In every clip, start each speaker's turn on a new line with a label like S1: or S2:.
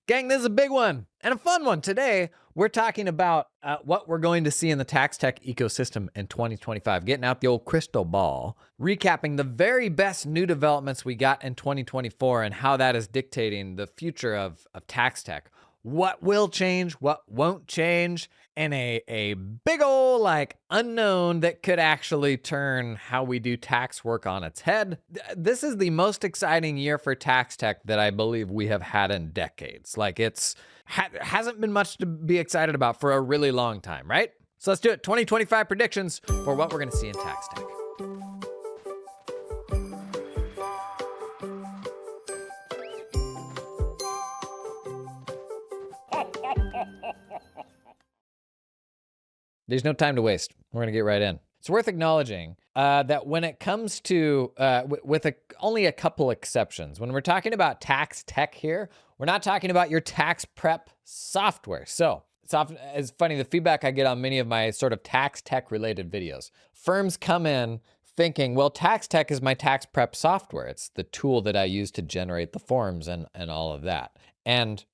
S1: Gang, this is a big one and a fun one. Today, we're talking about what we're going to see in the tax tech ecosystem in 2025, getting out the old crystal ball, recapping the very best new developments we got in 2024 and how that is dictating the future of tax tech. What will change, what won't change, and a big ol' unknown that could actually turn how we do tax work on its head. This is the most exciting year for tax tech that I believe we have had in decades. Hasn't been much to be excited about for a really long time, right? So let's do it. 2025 predictions for what we're gonna see in tax tech. There's no time to waste. We're going to get right in. It's worth acknowledging that when it comes to, only a couple exceptions, when we're talking about tax tech here, we're not talking about your tax prep software. So it's funny, the feedback I get on many of my sort of tax tech related videos. Firms come in thinking, well, tax tech is my tax prep software. It's the tool that I use to generate the forms and all of that. And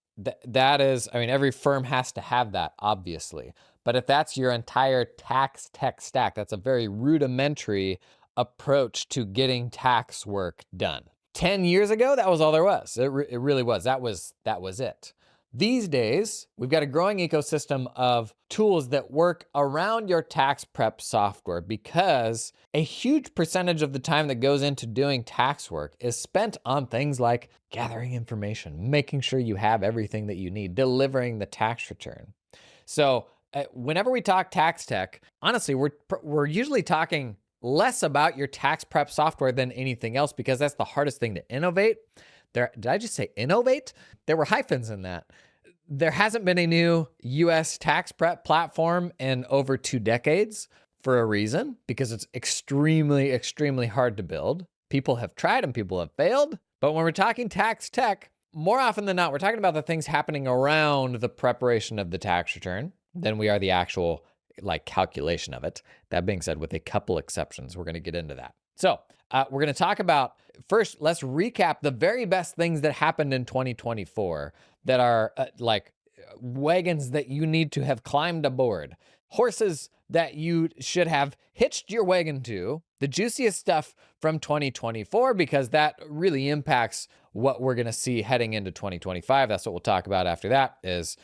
S1: that is, I mean, every firm has to have that, obviously. But if that's your entire tax tech stack, that's a very rudimentary approach to getting tax work done. 10 years ago, that was all there was. It really was. That was it. These days, we've got a growing ecosystem of tools that work around your tax prep software because a huge percentage of the time that goes into doing tax work is spent on things like gathering information, making sure you have everything that you need, delivering the tax return. So whenever we talk tax tech, honestly, we're usually talking less about your tax prep software than anything else because that's the hardest thing to innovate. Did I just say innovate? There were hyphens in that. There hasn't been a new US tax prep platform in over 2 decades for a reason, because it's extremely, extremely hard to build. People have tried and people have failed. But when we're talking tax tech, more often than not, we're talking about the things happening around the preparation of the tax return than we are the actual calculation of it. That being said, with a couple exceptions, we're going to get into that. So we're going to talk about, first, let's recap the very best things that happened in 2024 that are wagons that you need to have climbed aboard, horses that you should have hitched your wagon to, the juiciest stuff from 2024, because that really impacts what we're going to see heading into 2025. That's what we'll talk about after that, is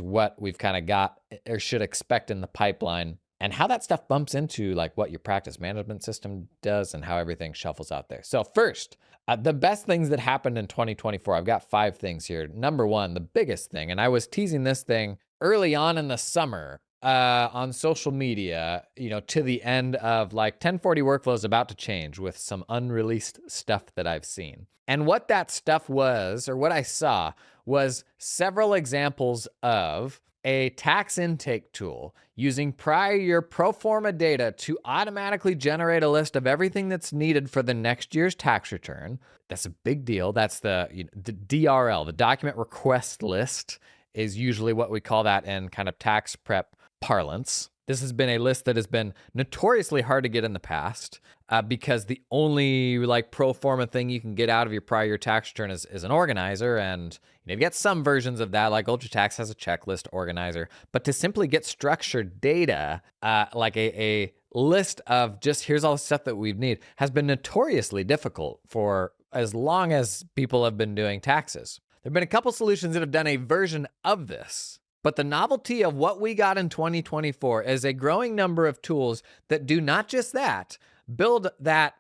S1: what we've kind of got or should expect in the pipeline, and how that stuff bumps into what your practice management system does and how everything shuffles out there. So first, the best things that happened in 2024. I've got 5 things here. Number 1, the biggest thing, and I was teasing this thing early on in the summer on social media, to the end of 1040 workflow is about to change with some unreleased stuff that I've seen. And what that stuff was, or what I saw, was several examples of a tax intake tool using prior year pro forma data to automatically generate a list of everything that's needed for the next year's tax return. That's a big deal. That's the DRL, the document request list, is usually what we call that in kind of tax prep parlance. This has been a list that has been notoriously hard to get in the past because the only pro forma thing you can get out of your prior year tax return is an organizer. And you've got some versions of that, like UltraTax has a checklist organizer. But to simply get structured data, a list of just here's all the stuff that we need, has been notoriously difficult for as long as people have been doing taxes. There have been a couple solutions that have done a version of this. But the novelty of what we got in 2024 is a growing number of tools that do not just that, build that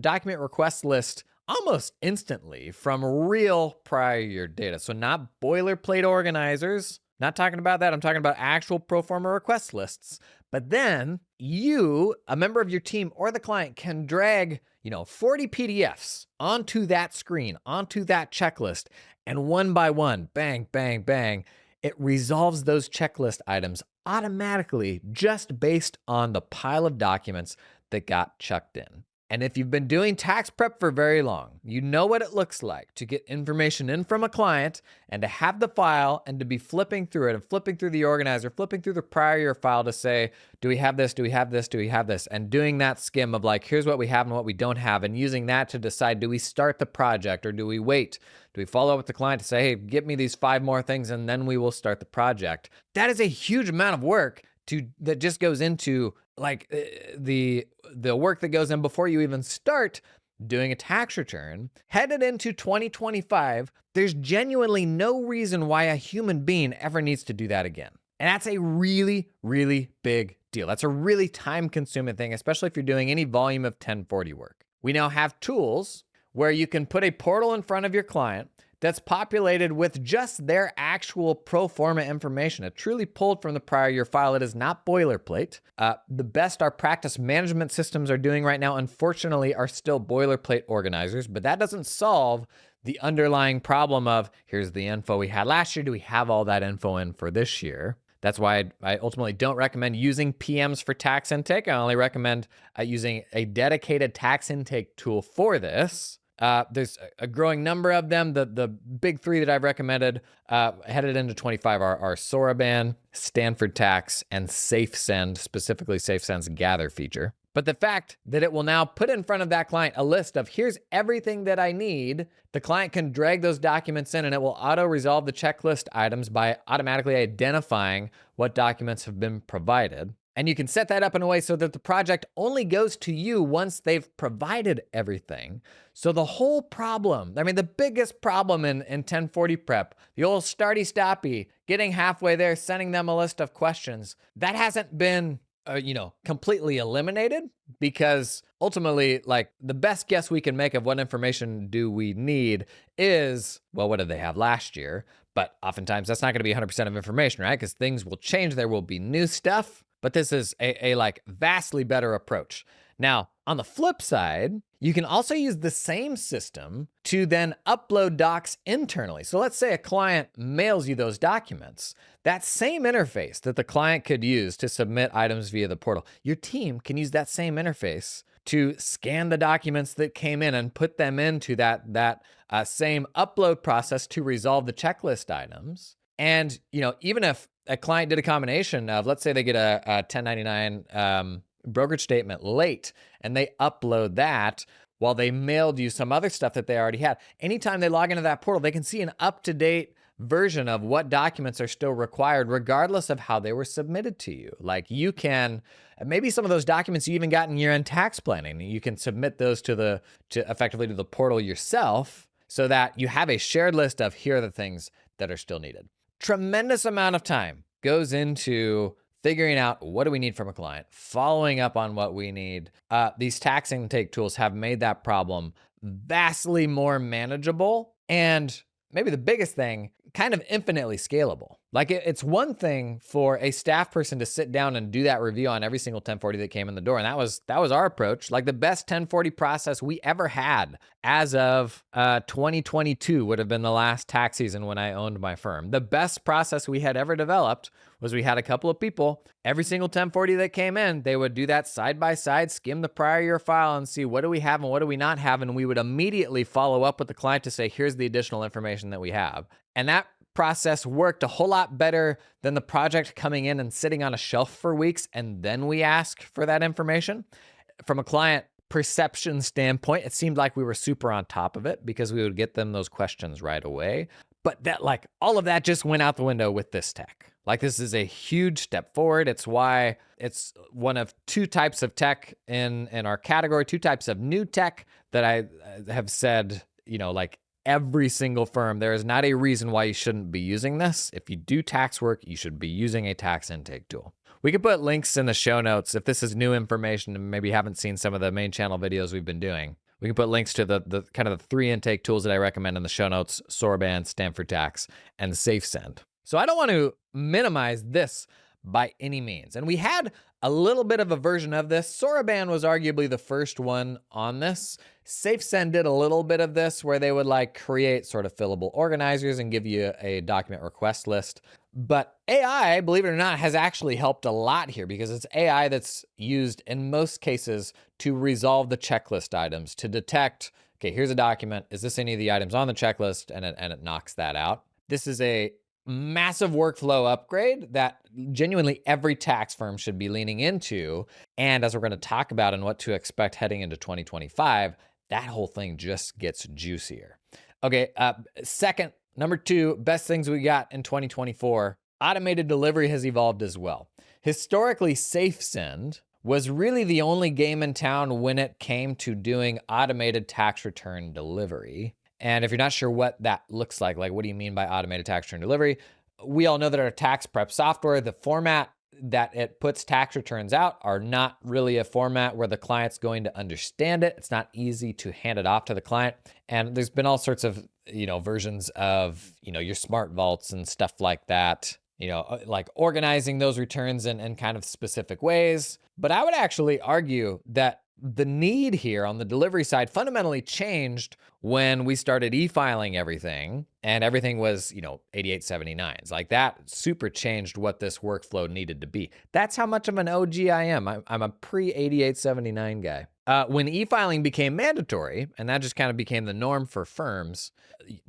S1: document request list almost instantly from real prior year data. So not boilerplate organizers, not talking about that. I'm talking about actual pro forma request lists. But then you, a member of your team or the client, can drag 40 PDFs onto that screen, onto that checklist, and one by one, bang, bang, bang, it resolves those checklist items automatically just based on the pile of documents that got chucked in. And if you've been doing tax prep for very long, you know what it looks like to get information in from a client and to have the file and to be flipping through it and flipping through the organizer, flipping through the prior year file to say, do we have this? Do we have this? Do we have this? And doing that skim of like, here's what we have and what we don't have, and using that to decide, do we start the project or do we wait? Do we follow up with the client to say, hey, get me these 5 more things and then we will start the project? That is a huge amount of work that just goes into like the work that goes in before you even start doing a tax return. Headed into 2025, there's genuinely no reason why a human being ever needs to do that again. And that's a really, really big deal. That's a really time-consuming thing, especially if you're doing any volume of 1040 work. We now have tools where you can put a portal in front of your client that's populated with just their actual pro forma information. It truly pulled from the prior year file. It is not boilerplate. The best our practice management systems are doing right now, unfortunately, are still boilerplate organizers, but that doesn't solve the underlying problem of, here's the info we had last year. Do we have all that info in for this year? That's why I ultimately don't recommend using PMs for tax intake. I only recommend using a dedicated tax intake tool for this. There's a growing number of them. The big 3 that I've recommended headed into 25 are Soroban, Stanford Tax, and SafeSend, specifically SafeSend's gather feature. But the fact that it will now put in front of that client a list of here's everything that I need, the client can drag those documents in and it will auto-resolve the checklist items by automatically identifying what documents have been provided. And you can set that up in a way so that the project only goes to you once they've provided everything. So the whole problem, the biggest problem in 1040 prep, the old starty-stoppy, getting halfway there, sending them a list of questions, that hasn't been completely eliminated, because ultimately, like, the best guess we can make of what information do we need is, well, what did they have last year? But oftentimes that's not going to be 100% of information, right? Because things will change. There will be new stuff. But this is a vastly better approach. Now, on the flip side, you can also use the same system to then upload docs internally. So let's say a client mails you those documents. That same interface that the client could use to submit items via the portal, your team can use that same interface to scan the documents that came in and put them into that same upload process to resolve the checklist items. And, even if a client did a combination of, let's say they get a 1099 brokerage statement late and they upload that while they mailed you some other stuff that they already had. Anytime they log into that portal, they can see an up-to-date version of what documents are still required, regardless of how they were submitted to you. Like, you can, maybe some of those documents you even got in year-end tax planning, you can submit those to effectively to the portal yourself, so that you have a shared list of here are the things that are still needed. Tremendous amount of time goes into figuring out what do we need from a client, following up on what we need. These tax intake tools have made that problem vastly more manageable, and maybe the biggest thing, kind of infinitely scalable. Like, it's one thing for a staff person to sit down and do that review on every single 1040 that came in the door. And that was our approach. Like, the best 1040 process we ever had as of 2022 would have been the last tax season when I owned my firm. The best process we had ever developed was we had a couple of people, every single 1040 that came in, they would do that side by side, skim the prior year file and see what do we have and what do we not have. And we would immediately follow up with the client to say, here's the additional information that we have. And that process worked a whole lot better than the project coming in and sitting on a shelf for weeks and then we ask for that information. From a client perception standpoint, it seemed like we were super on top of it because we would get them those questions right away. But that, like, all of that just went out the window with this tech. Like, this is a huge step forward. It's why it's one of 2 types of tech in our category, 2 types of new tech that I have said, like, every single firm, there is not a reason why you shouldn't be using this. If you do tax work, you should be using a tax intake tool. We can put links in the show notes if this is new information and maybe haven't seen some of the main channel videos we've been doing. We can put links to the kind of the 3 intake tools that I recommend in the show notes: Soroban, Stanford Tax, and SafeSend. So I don't want to minimize this by any means. And we had a little bit of a version of this. Soroban was arguably the first one on this. SafeSend did a little bit of this where they would like create sort of fillable organizers and give you a document request list. But AI, believe it or not, has actually helped a lot here because it's AI that's used in most cases to resolve the checklist items, to detect, okay, here's a document. Is this any of the items on the checklist? And it knocks that out. This is a massive workflow upgrade that genuinely every tax firm should be leaning into. And as we're going to talk about and what to expect heading into 2025, that whole thing just gets juicier. Okay, second, number two, best things we got in 2024, automated delivery has evolved as well. Historically, SafeSend was really the only game in town when it came to doing automated tax return delivery. And if you're not sure what that looks like what do you mean by automated tax return delivery? We all know that our tax prep software, the format that it puts tax returns out are not really a format where the client's going to understand it. It's not easy to hand it off to the client. And there's been all sorts of, versions of, your smart vaults and stuff like that, like organizing those returns in kind of specific ways. But I would actually argue that the need here on the delivery side fundamentally changed when we started e-filing everything and everything was, 8879s. Like that super changed what this workflow needed to be. That's how much of an OG I am. I'm a pre-8879 guy. When e-filing became mandatory, and that just kind of became the norm for firms,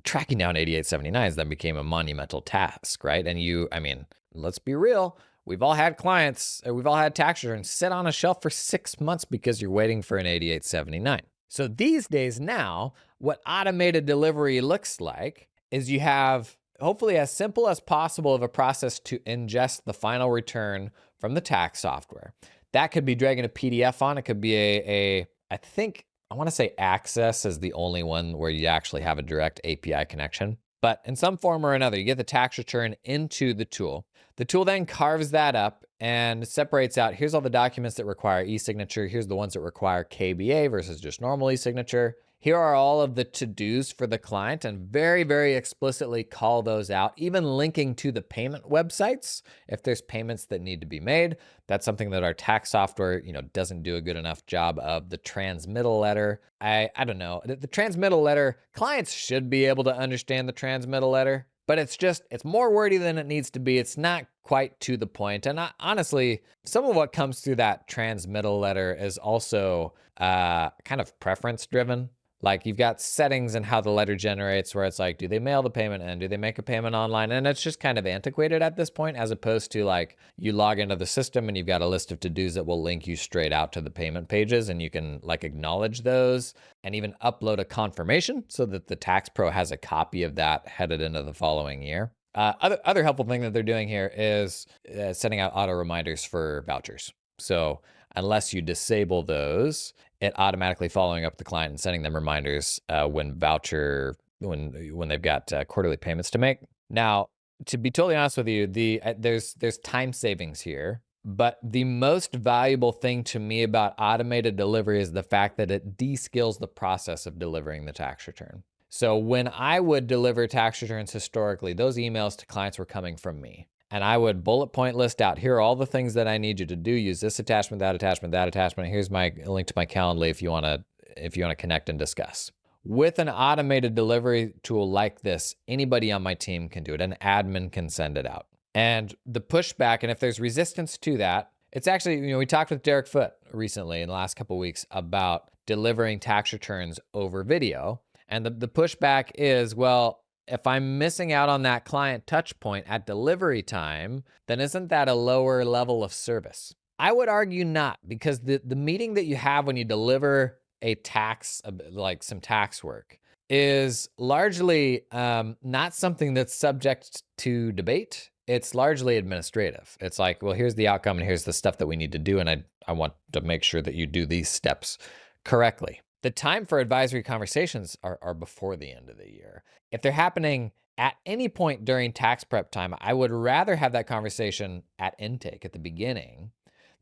S1: tracking down 8879s then became a monumental task, right? And let's be real. We've all had clients, we've all had tax returns sit on a shelf for 6 months because you're waiting for an 8879. So these days now, what automated delivery looks like is you have hopefully as simple as possible of a process to ingest the final return from the tax software. That could be dragging a PDF on. It could be I want to say Access is the only one where you actually have a direct API connection. But in some form or another, you get the tax return into the tool. The tool then carves that up and separates out, here's all the documents that require e-signature. Here's the ones that require KBA versus just normal e-signature. Here are all of the to-dos for the client and very, very explicitly call those out, even linking to the payment websites if there's payments that need to be made. That's something that our tax software, doesn't do a good enough job of. The transmittal letter, I don't know. The transmittal letter, clients should be able to understand the transmittal letter, but it's more wordy than it needs to be. It's not quite to the point. And honestly, some of what comes through that transmittal letter is also kind of preference driven. Like you've got settings and how the letter generates where it's like, do they mail the payment in? Do they make a payment online? And it's just kind of antiquated at this point, as opposed to like you log into the system and you've got a list of to-dos that will link you straight out to the payment pages and you can like acknowledge those and even upload a confirmation so that the tax pro has a copy of that headed into the following year. Other helpful thing that they're doing here is sending out auto reminders for vouchers. So unless you disable those, it automatically following up the client and sending them reminders when they've got quarterly payments to make. Now, to be totally honest with you, there's time savings here, but the most valuable thing to me about automated delivery is the fact that it de-skills the process of delivering the tax return. So when I would deliver tax returns historically, those emails to clients were coming from me. And I would bullet point list out, here are all the things that I need you to do. Use this attachment, that attachment, that attachment. Here's my link to my Calendly if you want to connect and discuss. With an automated delivery tool like this, anybody on my team can do it. An admin can send it out. And the pushback, and if there's resistance to that, it's actually, we talked with Derek Foote recently in the last couple of weeks about delivering tax returns over video. And the pushback is, well, if I'm missing out on that client touch point at delivery time, then isn't that a lower level of service? I would argue not, because the meeting that you have when you deliver a tax, like some tax work, is largely not something that's subject to debate. It's largely administrative. It's like, well, here's the outcome and here's the stuff that we need to do. And I want to make sure that you do these steps correctly. The time for advisory conversations are before the end of the year. If they're happening at any point during tax prep time, I would rather have that conversation at intake at the beginning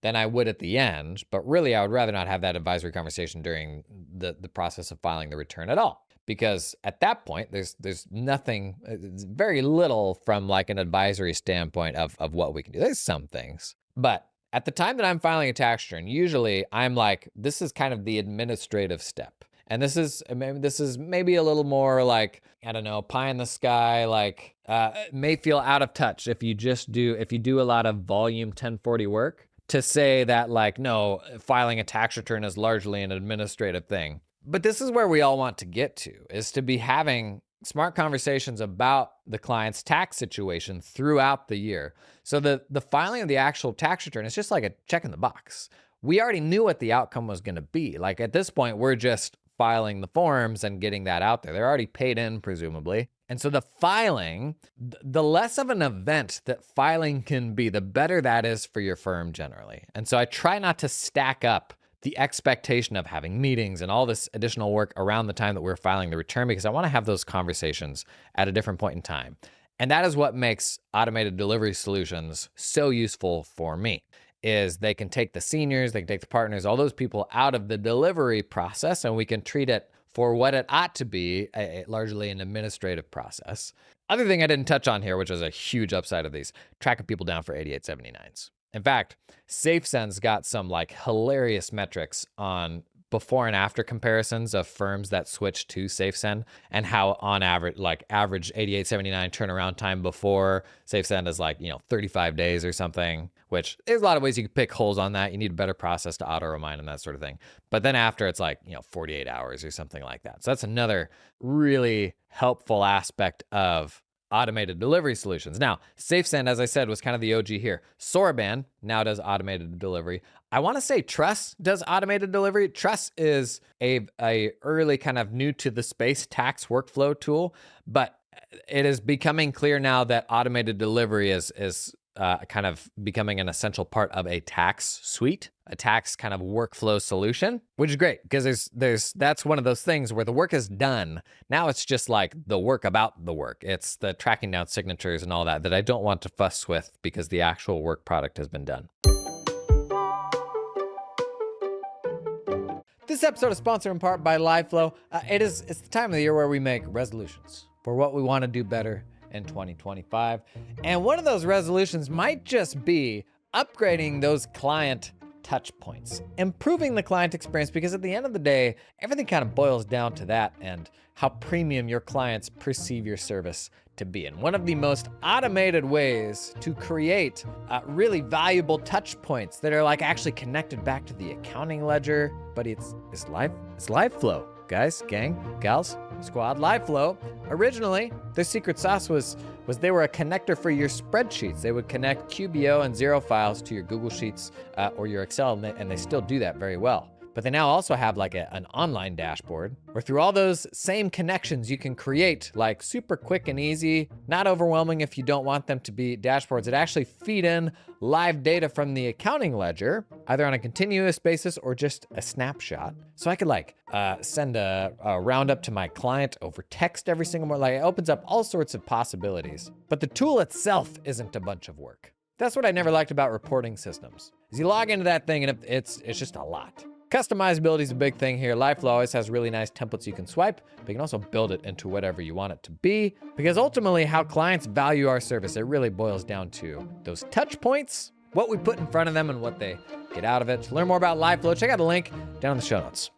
S1: than I would at the end. But really, I would rather not have that advisory conversation during the process of filing the return at all. Because at that point, there's nothing, very little from like an advisory standpoint of what we can do. There's some things, but At the time that I'm filing a tax return, usually I'm like, this is kind of the administrative step. And this is maybe a little more like, I don't know, pie in the sky, like may feel out of touch if you do a lot of volume 1040 work, to say that like, no, filing a tax return is largely an administrative thing. But this is where we all want to get to, is to be having smart conversations about the client's tax situation throughout the year. So the filing of the actual tax return is just like a check in the box. We already knew what the outcome was going to be. Like at this point, we're just filing the forms and getting that out there. They're already paid in, presumably. And so the filing, the less of an event that filing can be, the better that is for your firm generally. And so I try not to stack up the expectation of having meetings and all this additional work around the time that we're filing the return, because I want to have those conversations at a different point in time. And that is what makes automated delivery solutions so useful for me, is they can take the seniors, they can take the partners, all those people out of the delivery process, and we can treat it for what it ought to be, largely an administrative process. Other thing I didn't touch on here, which is a huge upside of these, tracking people down for 8879s. In fact, SafeSend's got some like hilarious metrics on before and after comparisons of firms that switch to SafeSend, and how on average 8879 turnaround time before SafeSend is like, 35 days or something, which there's a lot of ways you can pick holes on that. You need a better process to auto remind and that sort of thing. But then after it's like, 48 hours or something like that. So that's another really helpful aspect of automated delivery solutions. Now, SafeSend, as I said, was kind of the OG here. Soroban now does automated delivery. I want to say Truss does automated delivery. Truss is a early kind of new to the space tax workflow tool, but it is becoming clear now that automated delivery is kind of becoming an essential part of a tax suite, a tax kind of workflow solution, which is great because that's one of those things where the work is done. Now it's just like the work about the work. It's the tracking down signatures and all that I don't want to fuss with because the actual work product has been done. This episode is sponsored in part by LiveFlow. It's the time of the year where we make resolutions for what we want to do better in 2025. And one of those resolutions might just be upgrading those client touch points, improving the client experience, because at the end of the day, everything kind of boils down to that and how premium your clients perceive your service to be. And one of the most automated ways to create really valuable touch points that are like actually connected back to the accounting ledger, but it's LiveFlow. Guys, gang, gals, squad, LiveFlow. Originally, their secret sauce was they were a connector for your spreadsheets. They would connect QBO and Xero files to your Google Sheets or your Excel, and they still do that very well. But they now also have like an online dashboard where through all those same connections, you can create like super quick and easy, not overwhelming if you don't want them to be dashboards that actually feed in live data from the accounting ledger, either on a continuous basis or just a snapshot. So I could like send a roundup to my client over text every single morning. Like it opens up all sorts of possibilities. But the tool itself isn't a bunch of work. That's what I never liked about reporting systems, is you log into that thing and it's just a lot. Customizability is a big thing here. LiveFlow always has really nice templates you can swipe, but you can also build it into whatever you want it to be, because ultimately how clients value our service, it really boils down to those touch points, what we put in front of them and what they get out of it. To learn more about LiveFlow, check out the link down in the show notes.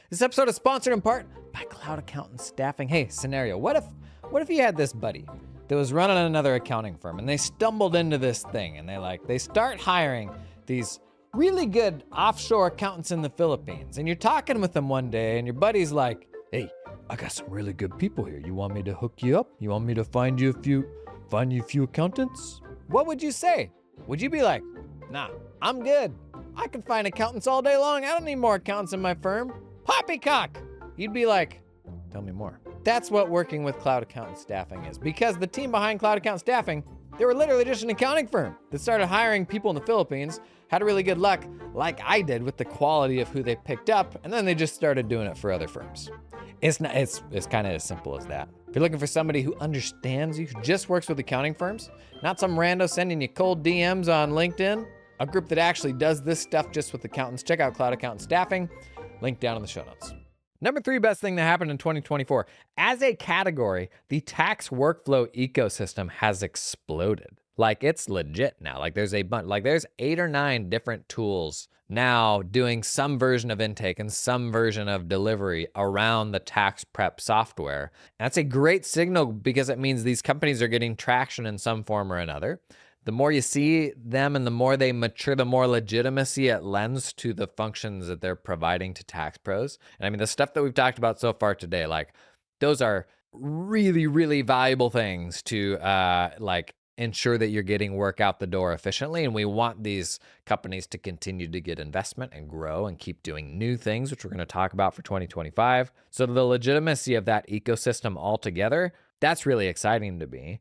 S1: This episode is sponsored in part by Cloud Accountant Staffing. Hey, scenario, what if you had this buddy that was running another accounting firm and they stumbled into this thing and they start hiring these really good offshore accountants in the Philippines, and you're talking with them one day and your buddy's like, hey, I got some really good people here. You want me to hook you up? You want me to find you a few accountants? What would you say? Would you be like, nah, I'm good. I can find accountants all day long. I don't need more accountants in my firm. Poppycock. You'd be like, tell me more. That's what working with Cloud Accountant Staffing is, because the team behind Cloud Accountant Staffing, they were literally just an accounting firm that started hiring people in the Philippines, had really good luck, like I did with the quality of who they picked up, and then they just started doing it for other firms. It's kind of as simple as that. If you're looking for somebody who understands you, who just works with accounting firms, not some rando sending you cold DMs on LinkedIn, a group that actually does this stuff just with accountants, check out Cloud Accountant Staffing, link down in the show notes. Number 3 best thing that happened in 2024. As a category, the tax workflow ecosystem has exploded. Like it's legit now. Like there's a bunch, like there's 8 or 9 different tools now doing some version of intake and some version of delivery around the tax prep software. And that's a great signal because it means these companies are getting traction in some form or another. The more you see them and the more they mature, the more legitimacy it lends to the functions that they're providing to tax pros. And I mean, the stuff that we've talked about so far today, like those are really, really valuable things to like ensure that you're getting work out the door efficiently. And we want these companies to continue to get investment and grow and keep doing new things, which we're going to talk about for 2025. So the legitimacy of that ecosystem altogether, that's really exciting to me.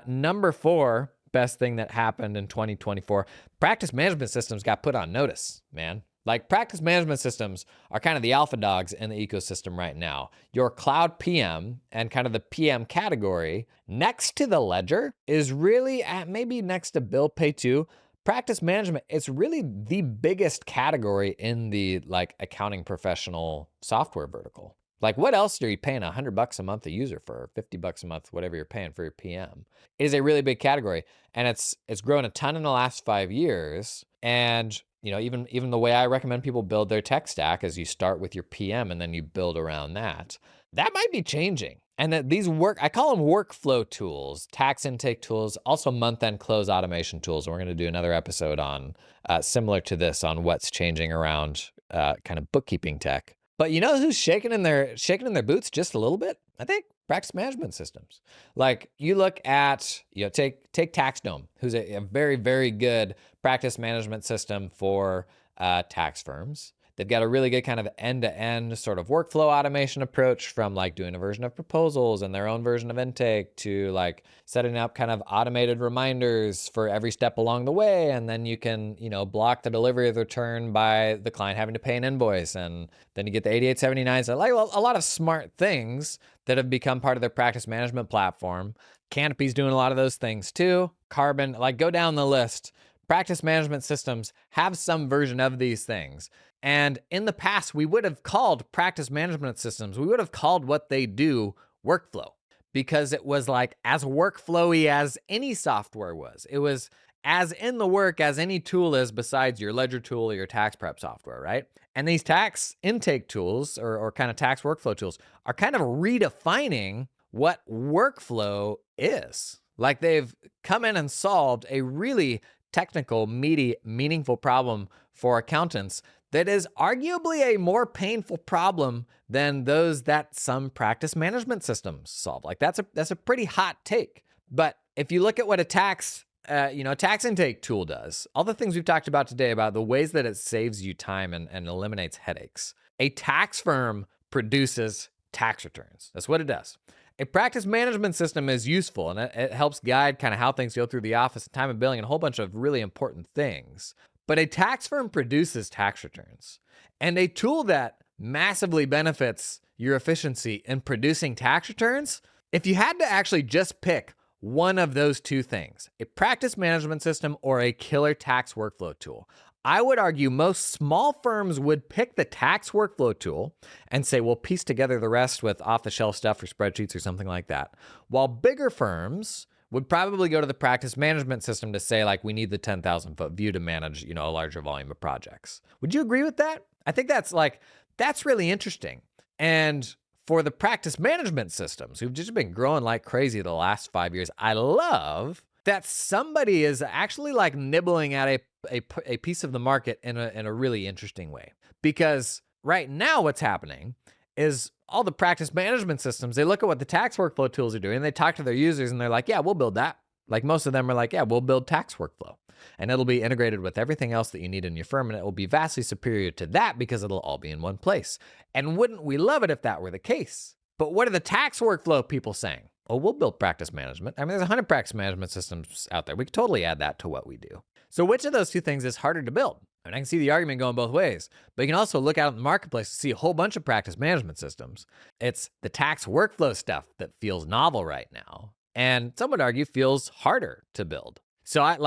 S1: Number 4, best thing that happened in 2024, practice management systems got put on notice, man. Like practice management systems are kind of the alpha dogs in the ecosystem right now. Your cloud PM and kind of the PM category next to the ledger is really at maybe next to bill pay to practice management. It's really the biggest category in the like accounting professional software vertical. Like what else are you paying $100 a month a user for, $50 a month, whatever you're paying for your PM? It is a really big category, and it's grown a ton in the last 5 years. And you know, even the way I recommend people build their tech stack is you start with your PM and then you build around that. That might be changing. And that these I call them workflow tools, tax intake tools, also month-end close automation tools. And we're going to do another episode on similar to this on what's changing around kind of bookkeeping tech. But you know who's shaking in their boots just a little bit? I think practice management systems. Like you look at, you know, take TaxDome, who's a very, very good practice management system for tax firms. They've got a really good kind of end-to-end sort of workflow automation approach, from like doing a version of proposals and their own version of intake to like setting up kind of automated reminders for every step along the way. And then you can, you know, block the delivery of the return by the client having to pay an invoice. And then you get the 8879. So like a lot of smart things that have become part of their practice management platform. Canopy's doing a lot of those things too. Carbon, like go down the list. Practice management systems have some version of these things. And in the past, we would have called practice management systems, we would have called what they do workflow, because it was like as workflowy as any software was. It was as in the work as any tool is besides your ledger tool or your tax prep software, right? And these tax intake tools or kind of tax workflow tools are kind of redefining what workflow is. Like they've come in and solved a really technical, meaty, meaningful problem for accountants that is arguably a more painful problem than those that some practice management systems solve. Like that's a pretty hot take. But if you look at what a tax intake tool does, all the things we've talked about today about the ways that it saves you time and eliminates headaches. A tax firm produces tax returns. That's what it does. A practice management system is useful, and it helps guide kind of how things go through the office, time of billing, and a whole bunch of really important things. But a tax firm produces tax returns. And a tool that massively benefits your efficiency in producing tax returns, if you had to actually just pick one of those two things, a practice management system or a killer tax workflow tool, I would argue most small firms would pick the tax workflow tool and say, we'll piece together the rest with off-the-shelf stuff or spreadsheets or something like that. While bigger firms would probably go to the practice management system to say, like, we need the 10,000-foot view to manage, you know, a larger volume of projects. Would you agree with that? I think that's really interesting. And for the practice management systems who've just been growing like crazy the last 5 years, I love that somebody is actually like nibbling at a piece of the market in a really interesting way. Because right now what's happening is all the practice management systems, they look at what the tax workflow tools are doing, and they talk to their users and they're like, yeah, we'll build that. Like most of them are like, yeah, we'll build tax workflow. And it'll be integrated with everything else that you need in your firm, and it will be vastly superior to that because it'll all be in one place. And wouldn't we love it if that were the case? But what are the tax workflow people saying? Oh, we'll build practice management. I mean, there's 100 practice management systems out there. We could totally add that to what we do. So which of those two things is harder to build? I mean, I can see the argument going both ways, but you can also look out in the marketplace to see a whole bunch of practice management systems. It's the tax workflow stuff that feels novel right now, and some would argue feels harder to build. So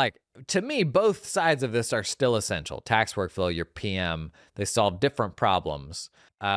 S1: to me, both sides of this are still essential. Tax workflow, your PM, they solve different problems.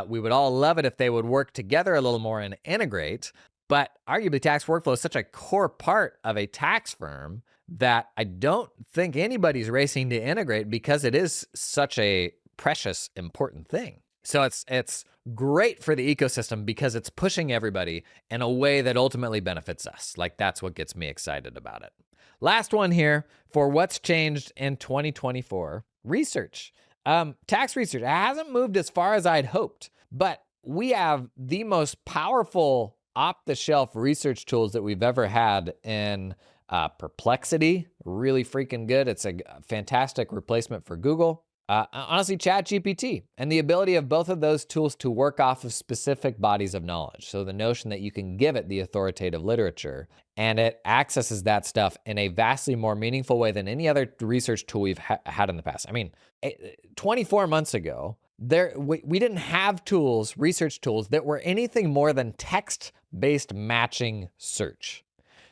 S1: We would all love it if they would work together a little more and integrate, but arguably tax workflow is such a core part of a tax firm that I don't think anybody's racing to integrate because it is such a precious, important thing. So it's great for the ecosystem because it's pushing everybody in a way that ultimately benefits us. Like, that's what gets me excited about it. Last one here for what's changed in 2024, research. Tax research hasn't moved as far as I'd hoped, but we have the most powerful off-the-shelf research tools that we've ever had in Perplexity. Really freaking good. It's a fantastic replacement for Google. Honestly, ChatGPT, and the ability of both of those tools to work off of specific bodies of knowledge. So the notion that you can give it the authoritative literature and it accesses that stuff in a vastly more meaningful way than any other research tool we've had in the past. I mean, 24 months ago, we didn't have tools, research tools, that were anything more than text-based matching search.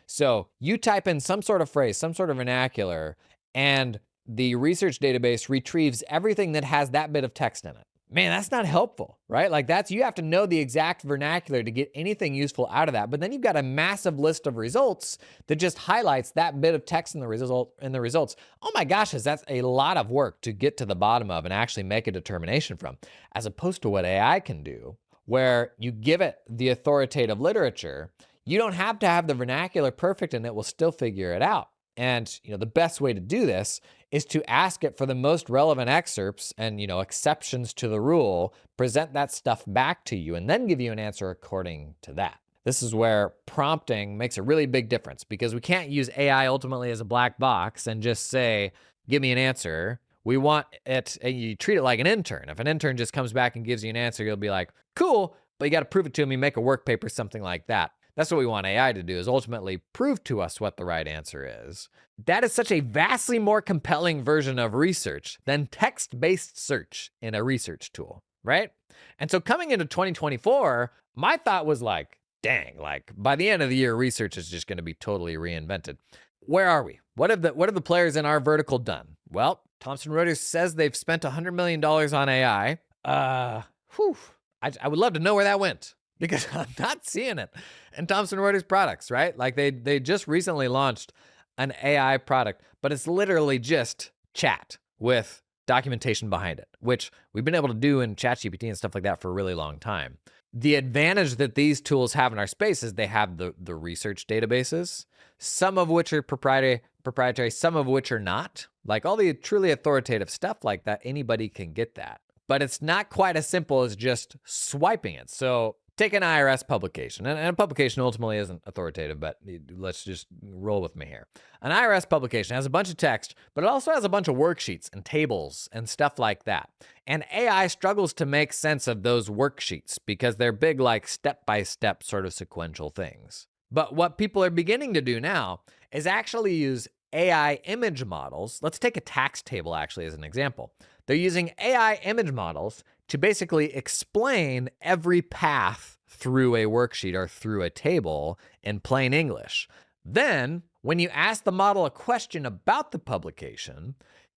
S1: So you type in some sort of phrase, some sort of vernacular, and the research database retrieves everything that has that bit of text in it. Man, that's not helpful, right? Like, you have to know the exact vernacular to get anything useful out of that. But then you've got a massive list of results that just highlights that bit of text in the results. Oh my gosh, that's a lot of work to get to the bottom of and actually make a determination from, as opposed to what AI can do, where you give it the authoritative literature. You don't have to have the vernacular perfect and it will still figure it out. And, the best way to do this is to ask it for the most relevant excerpts and, exceptions to the rule, present that stuff back to you, and then give you an answer according to that. This is where prompting makes a really big difference, because we can't use AI ultimately as a black box and just say, give me an answer. We want it, and you treat it like an intern. If an intern just comes back and gives you an answer, you'll be like, cool, but you got to prove it to me, make a work paper, something like that. That's what we want AI to do, is ultimately prove to us what the right answer is. That is such a vastly more compelling version of research than text-based search in a research tool, right? And so coming into 2024, my thought was like, dang, like by the end of the year, research is just going to be totally reinvented. Where are we? What have the players in our vertical done? Well, Thomson Reuters says they've spent $100 million on AI. I would love to know where that went, because I'm not seeing it in Thomson Reuters products, right? Like they just recently launched an AI product, but it's literally just chat with documentation behind it, which we've been able to do in ChatGPT and stuff like that for a really long time. The advantage that these tools have in our space is they have the research databases, some of which are proprietary, some of which are not. Like all the truly authoritative stuff like that, anybody can get that. But it's not quite as simple as just swiping it. So take an IRS publication, and a publication ultimately isn't authoritative, but let's just roll with me here. An IRS publication has a bunch of text, but it also has a bunch of worksheets and tables and stuff like that. And AI struggles to make sense of those worksheets because they're big, like step-by-step sort of sequential things. But what people are beginning to do now is actually use AI image models. Let's take a tax table actually as an example. They're using AI image models to basically explain every path through a worksheet or through a table in plain English. Then, when you ask the model a question about the publication,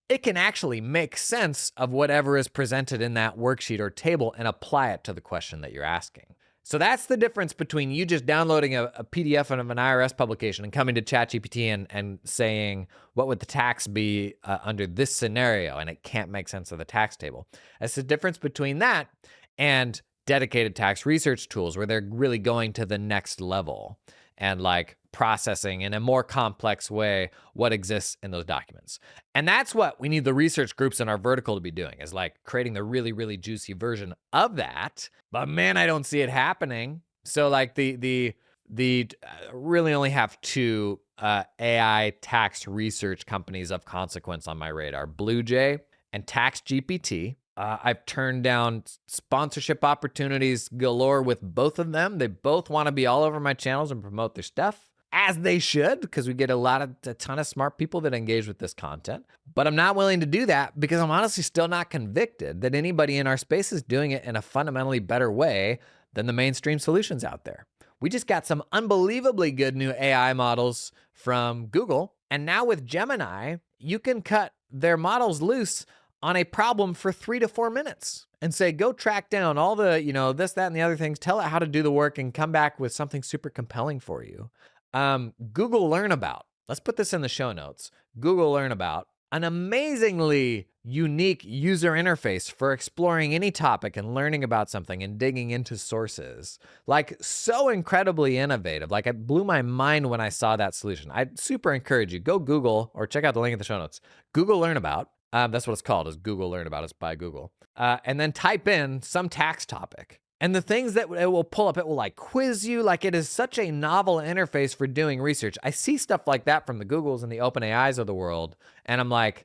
S1: it can actually make sense of whatever is presented in that worksheet or table and apply it to the question that you're asking. So that's the difference between you just downloading a PDF of an IRS publication and coming to ChatGPT and saying, what would the tax be under this scenario? And it can't make sense of the tax table. That's the difference between that and dedicated tax research tools, where they're really going to the next level and like processing in a more complex way what exists in those documents. And that's what we need the research groups in our vertical to be doing, is like creating the really, really juicy version of that. But man, I don't see it happening. So like the really only have two AI tax research companies of consequence on my radar, BlueJay and TaxGPT. I've turned down sponsorship opportunities galore with both of them. They both want to be all over my channels and promote their stuff, as they should, because we get a ton of smart people that engage with this content. But I'm not willing to do that because I'm honestly still not convicted that anybody in our space is doing it in a fundamentally better way than the mainstream solutions out there. We just got some unbelievably good new AI models from Google. And now with Gemini, you can cut their models loose on a problem for 3 to 4 minutes and say, go track down all the, this, that, and the other things, tell it how to do the work and come back with something super compelling for you. Google Learn About let's put this in the show notes. Google Learn About, an amazingly unique user interface for exploring any topic and learning about something and digging into sources. Like, so incredibly innovative. Like, it blew my mind when I saw that solution. I'd super encourage you, go Google or check out the link in the show notes. Google Learn About. That's what it's called, is Google Learn About. It's by Google. And then type in some tax topic. And the things that it will pull up, it will like quiz you. Like, it is such a novel interface for doing research. I see stuff like that from the Googles and the OpenAIs of the world. And I'm like,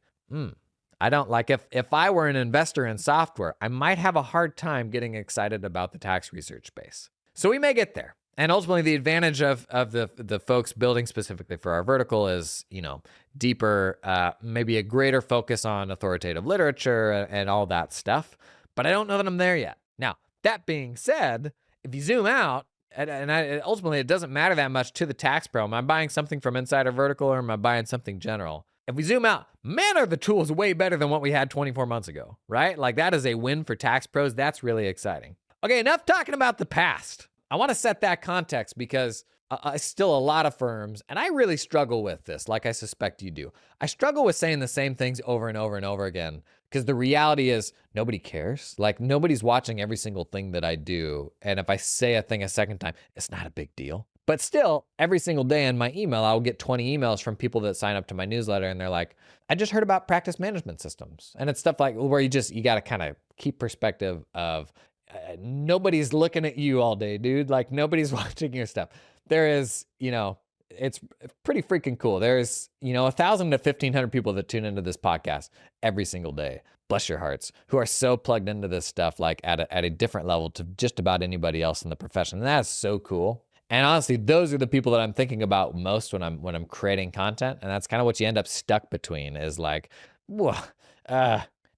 S1: I don't like, if I were an investor in software, I might have a hard time getting excited about the tax research space. So we may get there. And ultimately, the advantage of the folks building specifically for our vertical is, deeper, maybe a greater focus on authoritative literature and all that stuff. But I don't know that I'm there yet. Now, that being said, if you zoom out, ultimately it doesn't matter that much to the tax pro. Am I buying something from inside our vertical or am I buying something general? If we zoom out, man, are the tools way better than what we had 24 months ago, right? Like, that is a win for tax pros. That's really exciting. Okay, enough talking about the past. I want to set that context because still a lot of firms, and I really struggle with this, like I suspect you do. I struggle with saying the same things over and over and over again because the reality is nobody cares. Like, nobody's watching every single thing that I do. And if I say a thing a second time, it's not a big deal. But still, every single day in my email, I'll get 20 emails from people that sign up to my newsletter, and they're like, I just heard about practice management systems. And it's stuff like where you got to kind of keep perspective of nobody's looking at you all day, dude. Like, nobody's watching your stuff. There is, it's pretty freaking cool. There's, 1,000 to 1,500 people that tune into this podcast every single day. Bless your hearts, who are so plugged into this stuff, like at a different level to just about anybody else in the profession. And that is so cool. And honestly, those are the people that I'm thinking about most when I'm creating content. And that's kind of what you end up stuck between is like, whoa,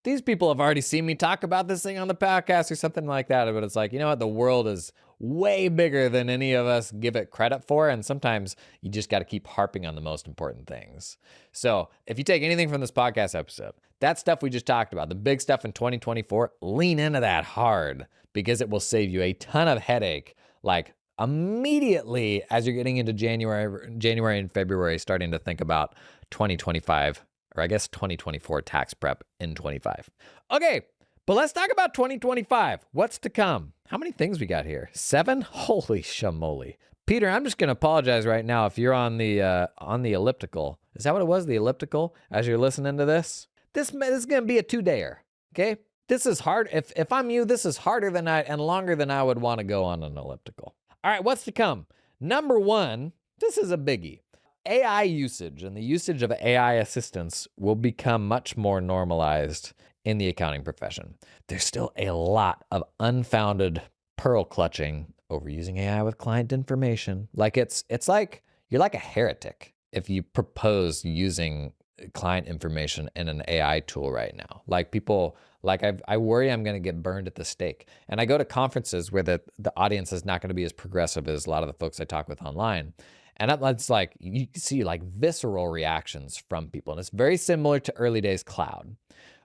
S1: these people have already seen me talk about this thing on the podcast or something like that. But it's like, you know what? The world is way bigger than any of us give it credit for. And sometimes you just got to keep harping on the most important things. So if you take anything from this podcast episode, that stuff we just talked about, the big stuff in 2024, lean into that hard because it will save you a ton of headache. Like, immediately as you're getting into January and February, starting to think about 2025, or I guess 2024 tax prep in 25. Okay, but let's talk about 2025. What's to come? How many things we got here? 7? Holy shamoly. Peter, I'm just going to apologize right now if you're on the elliptical. Is that what it was, the elliptical, as you're listening to this? This is going to be a 2-dayer, okay? This is hard. If I'm you, this is harder than and longer than I would want to go on an elliptical. All right, what's to come? Number 1, this is a biggie. AI usage and the usage of AI assistants will become much more normalized in the accounting profession. There's still a lot of unfounded pearl clutching over using AI with client information. Like, it's like you're like a heretic if you propose using client information in an AI tool right now. Like, people, like, I worry I'm going to get burned at the stake. And I go to conferences where the audience is not going to be as progressive as a lot of the folks I talk with online. And it's like, you see like visceral reactions from people. And it's very similar to early days cloud,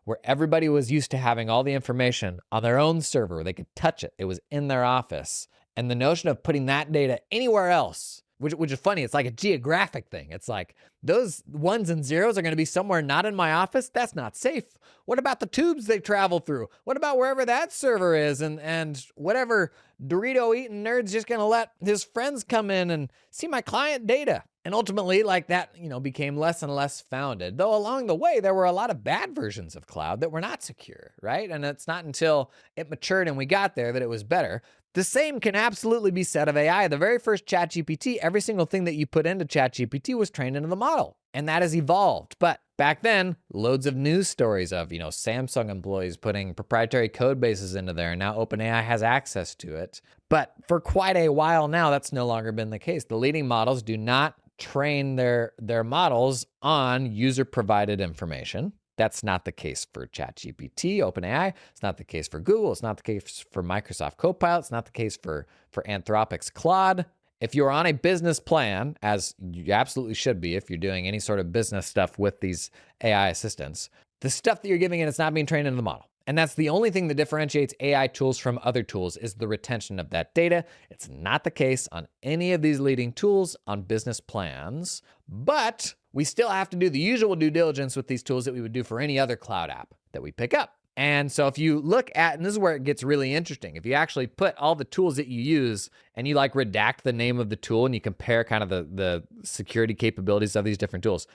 S1: where everybody was used to having all the information on their own server where they could touch it. It was in their office. And the notion of putting that data anywhere else, which is funny, it's like a geographic thing. It's like those ones and zeros are going to be somewhere not in my office. That's not safe. What about the tubes they travel through? What about wherever that server is and whatever Dorito eating nerd's just going to let his friends come in and see my client data? And ultimately, like that, became less and less founded. Though along the way, there were a lot of bad versions of cloud that were not secure, right? And it's not until it matured and we got there that it was better. The same can absolutely be said of AI. The very first ChatGPT, every single thing that you put into ChatGPT was trained into the model. And that has evolved. But back then, loads of news stories of, Samsung employees putting proprietary code bases into there. And now OpenAI has access to it. But for quite a while now, that's no longer been the case. The leading models do not train their models on user-provided information. That's not the case for ChatGPT, OpenAI. It's not the case for Google. It's not the case for Microsoft Copilot. It's not the case for Anthropic's Claude. If you're on a business plan, as you absolutely should be if you're doing any sort of business stuff with these AI assistants, the stuff that you're giving it is not being trained into the model. And that's the only thing that differentiates AI tools from other tools is the retention of that data. It's not the case on any of these leading tools on business plans, but we still have to do the usual due diligence with these tools that we would do for any other cloud app that we pick up. And so if you look at, and this is where it gets really interesting, if you actually put all the tools that you use and you like redact the name of the tool and you compare kind of the security capabilities of these different tools,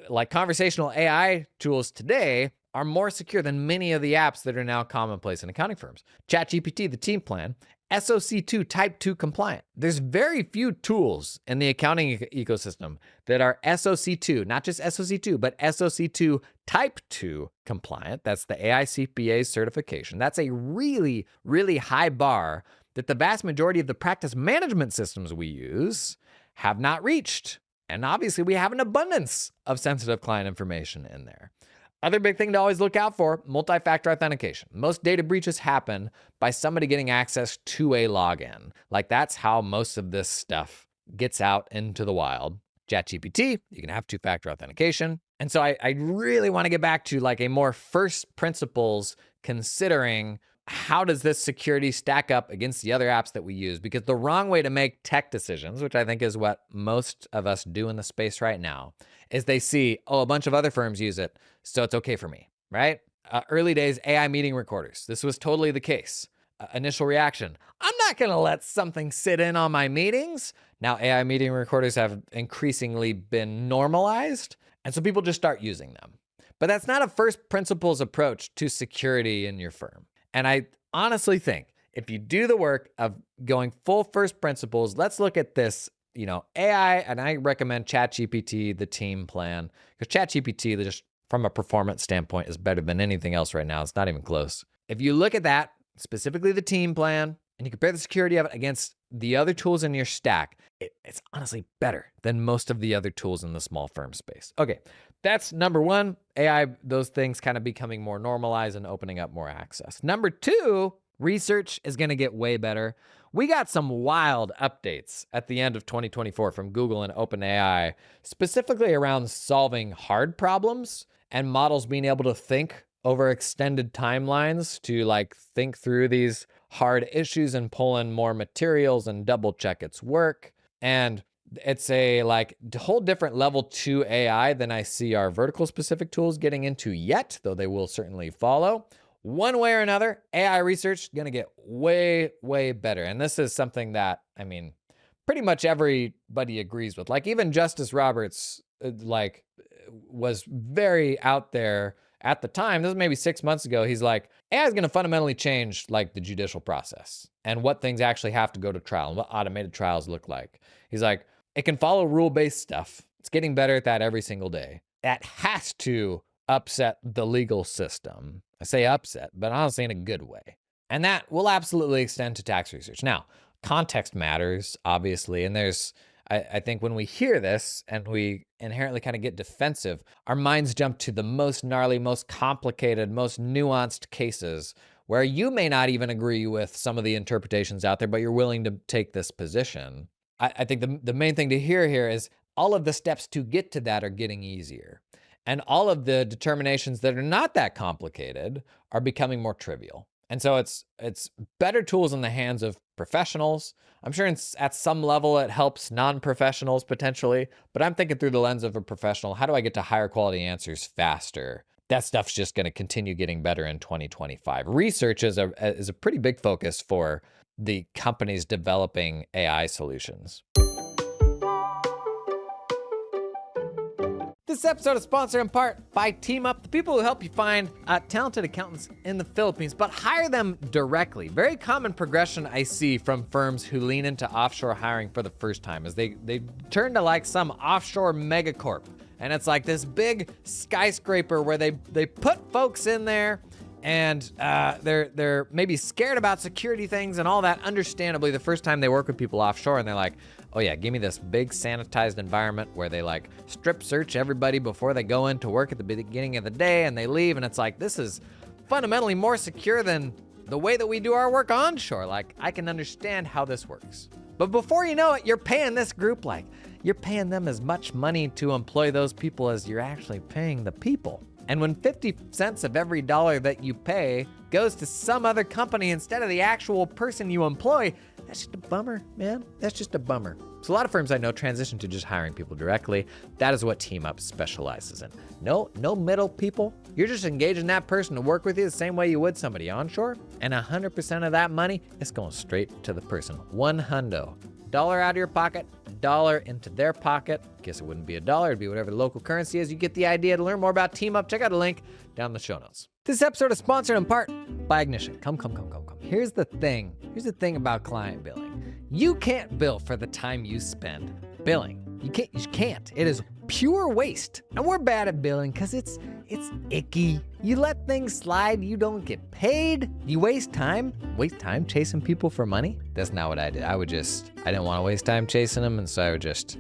S1: like conversational AI tools today are more secure than many of the apps that are now commonplace in accounting firms. ChatGPT, the team plan, SOC2 Type 2 compliant. There's very few tools in the accounting ecosystem that are SOC2, not just SOC2, but SOC2 Type 2 compliant. That's the AICPA certification. That's a really, really high bar that the vast majority of the practice management systems we use have not reached. And obviously, we have an abundance of sensitive client information in there. Other big thing to always look out for, multi-factor authentication. Most data breaches happen by somebody getting access to a login. Like that's how most of this stuff gets out into the wild. ChatGPT, you can have two-factor authentication. And so I really want to get back to like a more first principles considering how does this security stack up against the other apps that we use? Because the wrong way to make tech decisions, which I think is what most of us do in the space right now, is they see, oh, a bunch of other firms use it, so it's okay for me, right? Early days, AI meeting recorders. This was totally the case. Initial reaction, I'm not going to let something sit in on my meetings. Now, AI meeting recorders have increasingly been normalized, and so people just start using them. But that's not a first principles approach to security in your firm. And I honestly think if you do the work of going full first principles, let's look at this, AI, and I recommend ChatGPT, the team plan, because ChatGPT, just from a performance standpoint, is better than anything else right now. It's not even close. If you look at that, specifically the team plan, and you compare the security of it against the other tools in your stack, it's honestly better than most of the other tools in the small firm space. Okay, that's number one, AI, those things kind of becoming more normalized and opening up more access. Number two, research is going to get way better. We got some wild updates at the end of 2024 from Google and OpenAI, specifically around solving hard problems and models being able to think over extended timelines to like think through these hard issues and pull in more materials and double check its work. And it's a like whole different level to AI than I see our vertical specific tools getting into yet, though they will certainly follow. One way or another, AI research is going to get way, way better. And this is something that, pretty much everybody agrees with. Like even Justice Roberts, was very out there at the time. This was maybe 6 months ago. He's like, AI is going to fundamentally change like the judicial process and what things actually have to go to trial and what automated trials look like. He's like, it can follow rule-based stuff. It's getting better at that every single day. That has to upset the legal system. I say upset, but honestly in a good way. And that will absolutely extend to tax research. Now, context matters, obviously, and I think when we hear this and we inherently kind of get defensive, our minds jump to the most gnarly, most complicated, most nuanced cases where you may not even agree with some of the interpretations out there, but you're willing to take this position. I think the main thing to hear here is all of the steps to get to that are getting easier. And all of the determinations that are not that complicated are becoming more trivial. And so it's better tools in the hands of professionals. I'm sure at some level it helps non-professionals potentially, but I'm thinking through the lens of a professional. How do I get to higher quality answers faster? That stuff's just going to continue getting better in 2025. Research is a pretty big focus for the companies developing AI solutions. This episode is sponsored in part by TeamUp, the people who help you find talented accountants in the Philippines, but hire them directly. Very common progression I see from firms who lean into offshore hiring for the first time is they turn to like some offshore megacorp. And it's like this big skyscraper where they put folks in there and they're maybe scared about security things and all that, understandably, the first time they work with people offshore, and they're like, oh yeah, give me this big sanitized environment where they like strip search everybody before they go into work at the beginning of the day and they leave, and it's like, this is fundamentally more secure than the way that we do our work onshore. Like, I can understand how this works. But before you know it, you're paying this group you're paying them as much money to employ those people as you're actually paying the people. And when 50 cents of every dollar that you pay goes to some other company instead of the actual person you employ, that's just a bummer, man. That's just a bummer. So a lot of firms I know transition to just hiring people directly. That is what TeamUp specializes in. No middle people. You're just engaging that person to work with you the same way you would somebody onshore. And 100% of that money is going straight to the person. $100 out of your pocket, $1 into their pocket. Guess it wouldn't be $1, it'd be whatever the local currency is. You get the idea. To learn more about TeamUp, check out a link down in the show notes. This episode is sponsored in part by Ignition. Come. Here's the thing about client billing. You can't bill for the time you spend billing. You can't. It is pure waste. And we're bad at billing because it's icky. You let things slide, you don't get paid. You waste time chasing people for money. That's not what I did. I didn't want to waste time chasing them, and so I just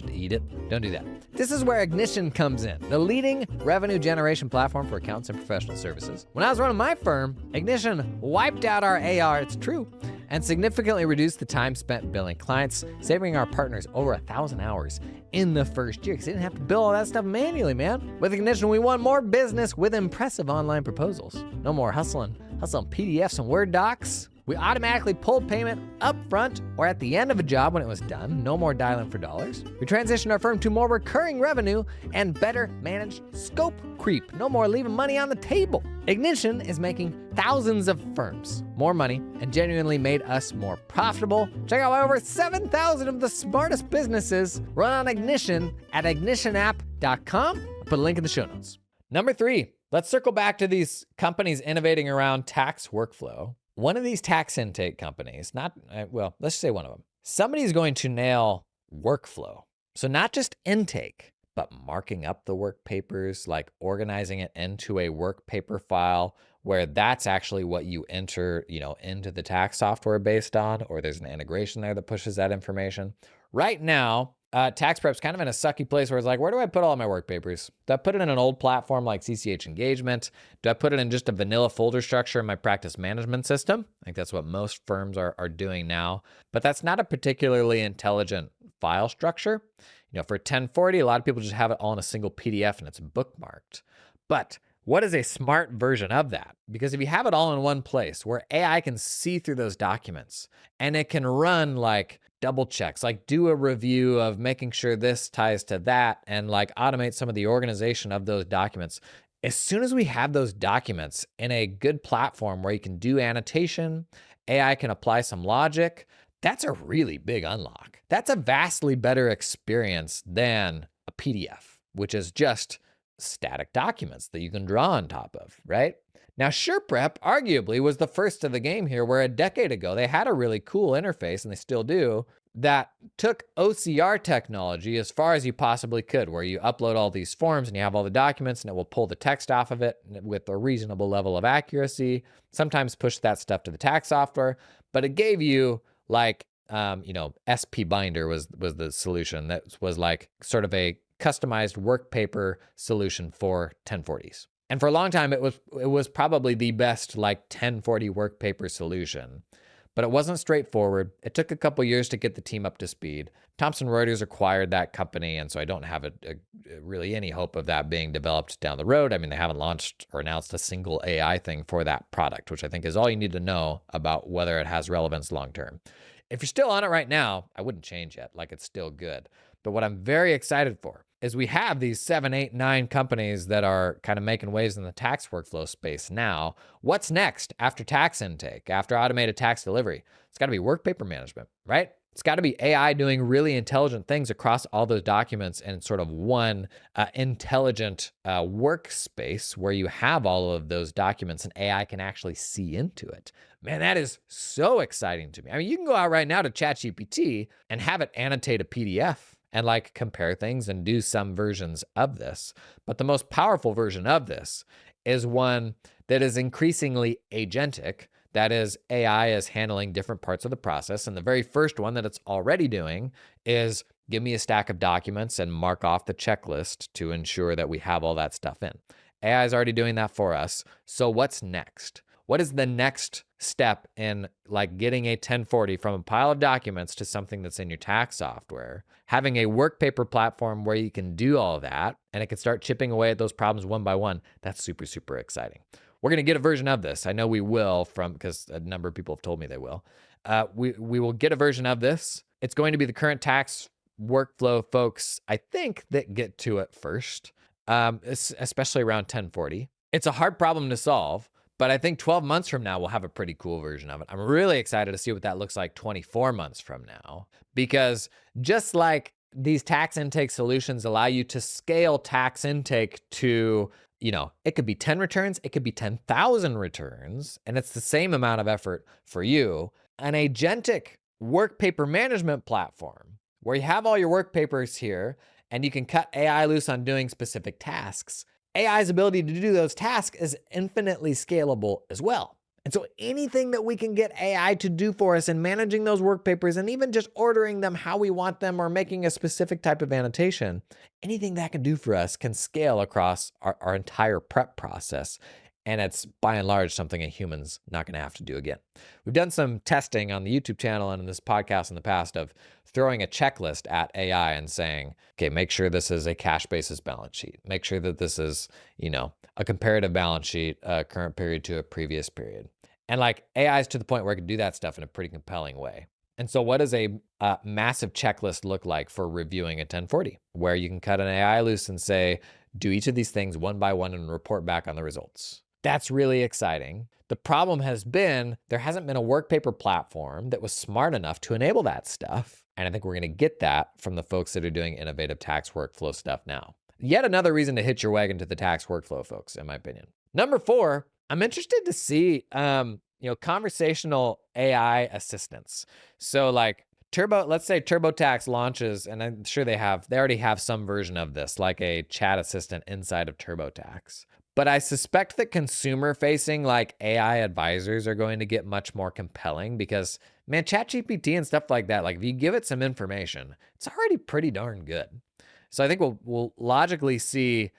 S1: eat it. Don't do that. This is where Ignition comes in, the leading revenue generation platform for accountants and professional services. When I was running my firm, Ignition wiped out our AR, it's true, and significantly reduced the time spent billing clients, saving our partners over 1,000 hours in the first year because they didn't have to bill all that stuff manually, man. With Ignition, we won more business with impressive online proposals. No more hustling PDFs and Word docs. We automatically pulled payment up front or at the end of a job when it was done. No more dialing for dollars. We transitioned our firm to more recurring revenue and better managed scope creep. No more leaving money on the table. Ignition is making thousands of firms more money and genuinely made us more profitable. Check out why over 7,000 of the smartest businesses run on Ignition at ignitionapp.com. I'll put a link in the show notes. Number 3, let's circle back to these companies innovating around tax workflow. One of these tax intake companies, let's just say one of them, somebody's going to nail workflow. So not just intake, but marking up the work papers, like organizing it into a work paper file where that's actually what you enter, into the tax software based on, or there's an integration there that pushes that information. Right now, tax prep's kind of in a sucky place where it's like, where do I put all of my work papers? Do I put it in an old platform like CCH Engagement? Do I put it in just a vanilla folder structure in my practice management system? I think that's what most firms are doing now. But that's not a particularly intelligent file structure. For 1040, a lot of people just have it all in a single PDF and it's bookmarked. But what is a smart version of that? Because if you have it all in one place where AI can see through those documents and it can run like double checks, like do a review of making sure this ties to that and like automate some of the organization of those documents. As soon as we have those documents in a good platform where you can do annotation, AI can apply some logic, that's a really big unlock. That's a vastly better experience than a PDF, which is just static documents that you can draw on top of, right? Now, SurePrep arguably was the first of the game here, where a decade ago, they had a really cool interface, and they still do, that took OCR technology as far as you possibly could, where you upload all these forms and you have all the documents and it will pull the text off of it with a reasonable level of accuracy, sometimes push that stuff to the tax software, but it gave you like, SP Binder was the solution that was like sort of a customized work paper solution for 1040s. And for a long time, it was probably the best like 1040 work paper solution, but it wasn't straightforward. It took a couple years to get the team up to speed. Thomson Reuters acquired that company, and so I don't have really any hope of that being developed down the road. I mean, they haven't launched or announced a single AI thing for that product, which I think is all you need to know about whether it has relevance long term. If you're still on it right now, I wouldn't change yet, like it's still good. But what I'm very excited for is we have these 7, 8, 9 companies that are kind of making waves in the tax workflow space now. What's next after tax intake, after automated tax delivery? It's got to be work paper management, right? It's got to be AI doing really intelligent things across all those documents in sort of one intelligent workspace where you have all of those documents and AI can actually see into it. Man, that is so exciting to me. I mean, you can go out right now to ChatGPT and have it annotate a PDF and like compare things and do some versions of this. But the most powerful version of this is one that is increasingly agentic. That is, AI is handling different parts of the process. And the very first one that it's already doing is give me a stack of documents and mark off the checklist to ensure that we have all that stuff in. AI is already doing that for us. So what's next? What is the next step in like getting a 1040 from a pile of documents to something that's in your tax software, having a work paper platform where you can do all of that and it can start chipping away at those problems one by one, that's super, super exciting. We're going to get a version of this. I know we will, because a number of people have told me they will. We will get a version of this. It's going to be the current tax workflow folks, I think, that get to it first, especially around 1040. It's a hard problem to solve, but I think 12 months from now, we'll have a pretty cool version of it. I'm really excited to see what that looks like 24 months from now, because just like these tax intake solutions allow you to scale tax intake to, it could be 10 returns, it could be 10,000 returns, and it's the same amount of effort for you. An agentic work paper management platform where you have all your work papers here and you can cut AI loose on doing specific tasks. AI's ability to do those tasks is infinitely scalable as well. And so anything that we can get AI to do for us in managing those work papers and even just ordering them how we want them or making a specific type of annotation, anything that can do for us can scale across our entire prep process. And it's by and large something a human's not going to have to do again. We've done some testing on the YouTube channel and in this podcast in the past of throwing a checklist at AI and saying, okay, make sure this is a cash basis balance sheet. Make sure that this is, a comparative balance sheet, current period to a previous period. And like AI is to the point where it can do that stuff in a pretty compelling way. And so what does a massive checklist look like for reviewing a 1040, where you can cut an AI loose and say, do each of these things one by one and report back on the results? That's really exciting. The problem has been there hasn't been a work paper platform that was smart enough to enable that stuff. And I think we're going to get that from the folks that are doing innovative tax workflow stuff now. Yet another reason to hitch your wagon to the tax workflow folks, in my opinion. Number 4, I'm interested to see, conversational AI assistants. So like let's say TurboTax launches, and I'm sure they already have some version of this, like a chat assistant inside of TurboTax. But I suspect that consumer-facing like AI advisors are going to get much more compelling because, man, ChatGPT and stuff like that, like if you give it some information, it's already pretty darn good. So I think we'll logically see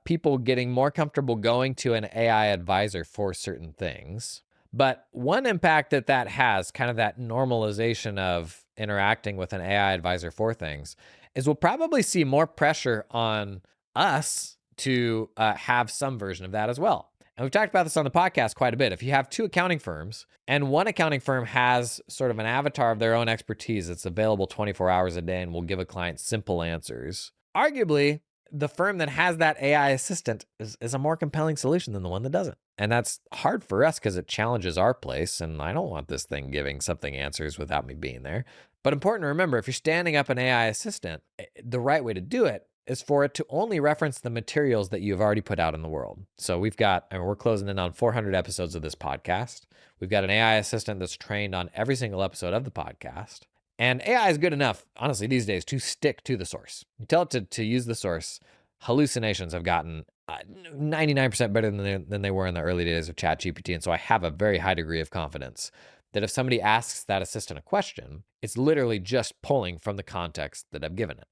S1: people getting more comfortable going to an AI advisor for certain things. But one impact that has, kind of that normalization of interacting with an AI advisor for things, is we'll probably see more pressure on us to have some version of that as well. And we've talked about this on the podcast quite a bit. If you have 2 accounting firms and one accounting firm has sort of an avatar of their own expertise that's available 24 hours a day and will give a client simple answers, arguably the firm that has that AI assistant is a more compelling solution than the one that doesn't. And that's hard for us because it challenges our place. And I don't want this thing giving something answers without me being there. But important to remember, if you're standing up an AI assistant, the right way to do it is for it to only reference the materials that you've already put out in the world. So we're closing in on 400 episodes of this podcast. We've got an AI assistant that's trained on every single episode of the podcast. And AI is good enough, honestly, these days to stick to the source. You tell it to use the source. Hallucinations have gotten 99% better than they were in the early days of ChatGPT. And so I have a very high degree of confidence that if somebody asks that assistant a question, it's literally just pulling from the context that I've given it.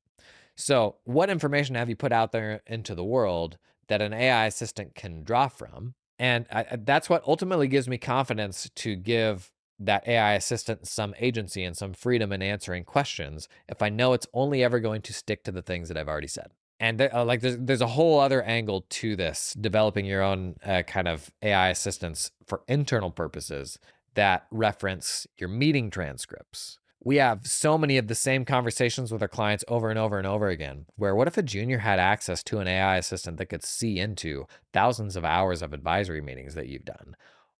S1: So what information have you put out there into the world that an AI assistant can draw from? And that's what ultimately gives me confidence to give that AI assistant some agency and some freedom in answering questions if I know it's only ever going to stick to the things that I've already said. And there's a whole other angle to this, developing your own kind of AI assistants for internal purposes that reference your meeting transcripts. We have so many of the same conversations with our clients over and over and over again, where what if a junior had access to an AI assistant that could see into thousands of hours of advisory meetings that you've done?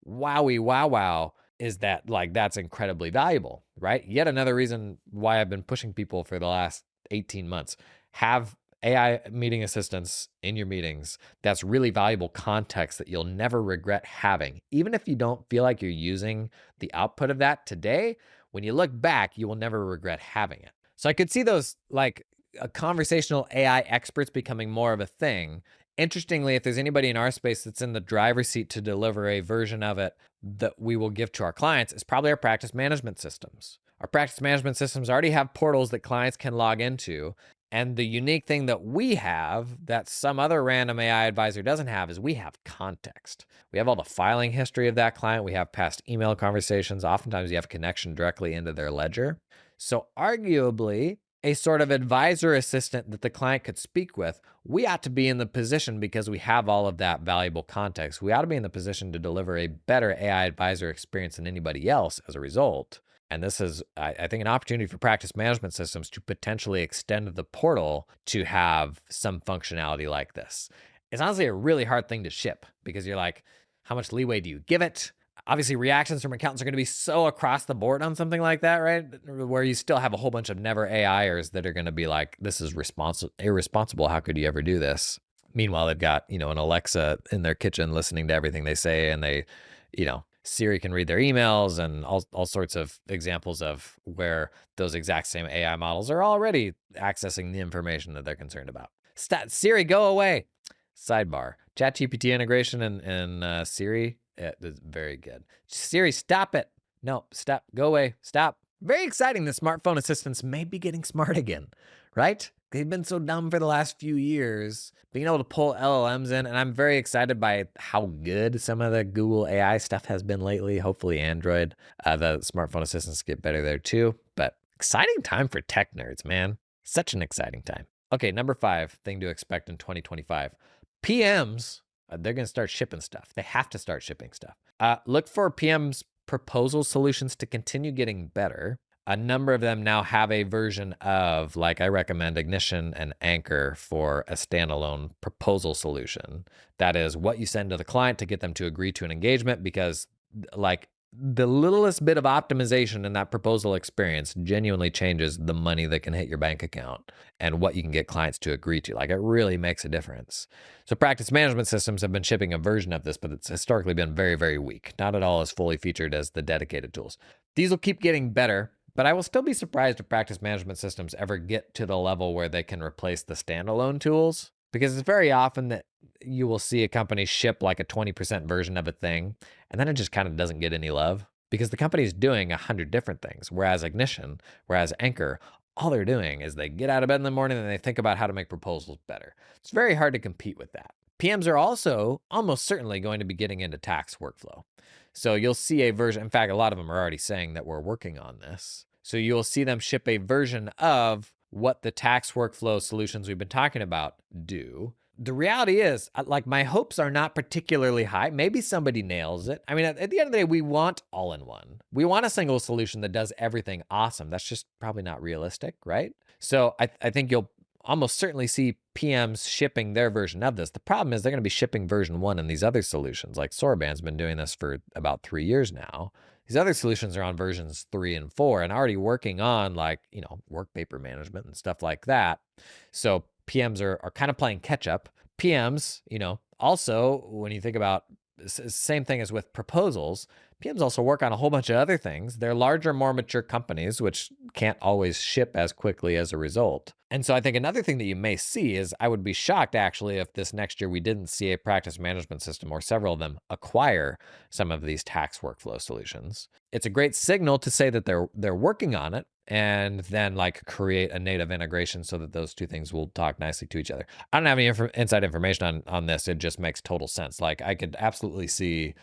S1: Wowie, wow. Is that that's incredibly valuable, right? Yet another reason why I've been pushing people for the last 18 months. Have AI meeting assistants in your meetings. That's really valuable context that you'll never regret having. Even if you don't feel like you're using the output of that today, when you look back, you will never regret having it. So I could see those conversational AI experts becoming more of a thing. Interestingly, if there's anybody in our space that's in the driver's seat to deliver a version of it that we will give to our clients, it's probably our practice management systems. Our practice management systems already have portals that clients can log into, And the unique thing that we have that some other random AI advisor doesn't have is we have context. We have all the filing history of that client. We have past email conversations. Oftentimes you have connection directly into their ledger. So arguably, a sort of advisor assistant that the client could speak with, we ought to be in the position, because we have all of that valuable context, we ought to be in the position to deliver a better AI advisor experience than anybody else as a result. And this is, I think, an opportunity for practice management systems to potentially extend the portal to have some functionality like this. It's honestly a really hard thing to ship, because you're like, how much leeway do you give it? Obviously, reactions from accountants are going to be so across the board on something like that, right? Where you still have a whole bunch of never AIers that are going to be like, this is irresponsible. How could you ever do this? Meanwhile, they've got, an Alexa in their kitchen listening to everything they say, and they, Siri can read their emails, and all sorts of examples of where those exact same AI models are already accessing the information that they're concerned about. Siri, go away. Sidebar. ChatGPT integration and Siri, it is very good. Siri, stop it. No, stop. Go away. Stop. Very exciting. The smartphone assistants may be getting smart again, right? They've been so dumb for the last few years. Being able to pull LLMs in, and I'm very excited by how good some of the Google AI stuff has been lately. Hopefully Android, the smartphone assistants get better there too. But exciting time for tech nerds, man. Such an exciting time. Okay, number 5 thing to expect in 2025. PMs, they're going to start shipping stuff. They have to start shipping stuff. Look for PMs proposal solutions to continue getting better. A number of them now have a version of, like, I recommend Ignition and Anchor for a standalone proposal solution. That is what you send to the client to get them to agree to an engagement, because like the littlest bit of optimization in that proposal experience genuinely changes the money that can hit your bank account and what you can get clients to agree to. Like, it really makes a difference. So practice management systems have been shipping a version of this, but it's historically been very, very weak. Not at all as fully featured as the dedicated tools. These will keep getting better, but I will still be surprised if practice management systems ever get to the level where they can replace the standalone tools, because it's very often that you will see a company ship like a 20% version of a thing, and then it just kind of doesn't get any love because the company is doing 100 different things. Whereas Anchor, all they're doing is they get out of bed in the morning and they think about how to make proposals better. It's very hard to compete with that. PMs are also almost certainly going to be getting into tax workflow. So you'll see a version, in fact, a lot of them are already saying that we're working on this. So you'll see them ship a version of what the tax workflow solutions we've been talking about do. The reality is, like, my hopes are not particularly high. Maybe somebody nails it. I mean, at the end of the day, we want all-in-one. We want a single solution that does everything awesome. That's just probably not realistic, right? So I think you'll almost certainly see PMs shipping their version of this. The problem is they're going to be shipping version 1 in these other solutions. Like Soroban's been doing this for about 3 years now. These other solutions are on versions 3 and 4 and already working on, like, work paper management and stuff like that. So PMs are kind of playing catch up. PMs, also, when you think about same thing as with proposals, PMs also work on a whole bunch of other things. They're larger, more mature companies, which can't always ship as quickly as a result. And so I think another thing that you may see is, I would be shocked actually if this next year we didn't see a practice management system or several of them acquire some of these tax workflow solutions. It's a great signal to say that they're working on it, and then like create a native integration so that those two things will talk nicely to each other. I don't have any inside information on this. It just makes total sense. Like, I could absolutely see,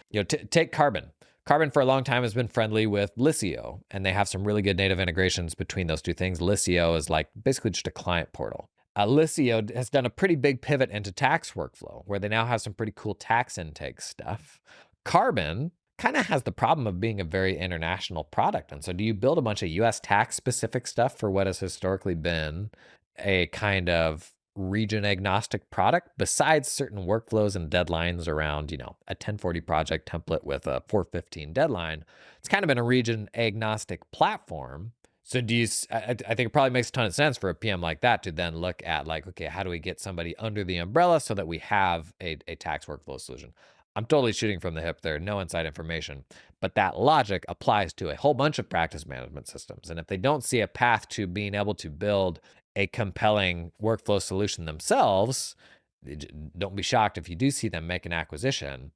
S1: take Carbon. Carbon for a long time has been friendly with Liscio, and they have some really good native integrations between those two things. Liscio is like basically just a client portal. Liscio has done a pretty big pivot into tax workflow, where they now have some pretty cool tax intake stuff. Carbon kind of has the problem of being a very international product. And so do you build a bunch of US tax specific stuff for what has historically been a kind of region agnostic product, besides certain workflows and deadlines around, a 1040 project template with a 415 deadline? It's kind of been a region agnostic platform. So I think it probably makes a ton of sense for a PM like that to then look at, like, okay, how do we get somebody under the umbrella so that we have a tax workflow solution? I'm totally shooting from the hip there, no inside information, but that logic applies to a whole bunch of practice management systems. And if they don't see a path to being able to build a compelling workflow solution themselves, don't be shocked if you do see them make an acquisition.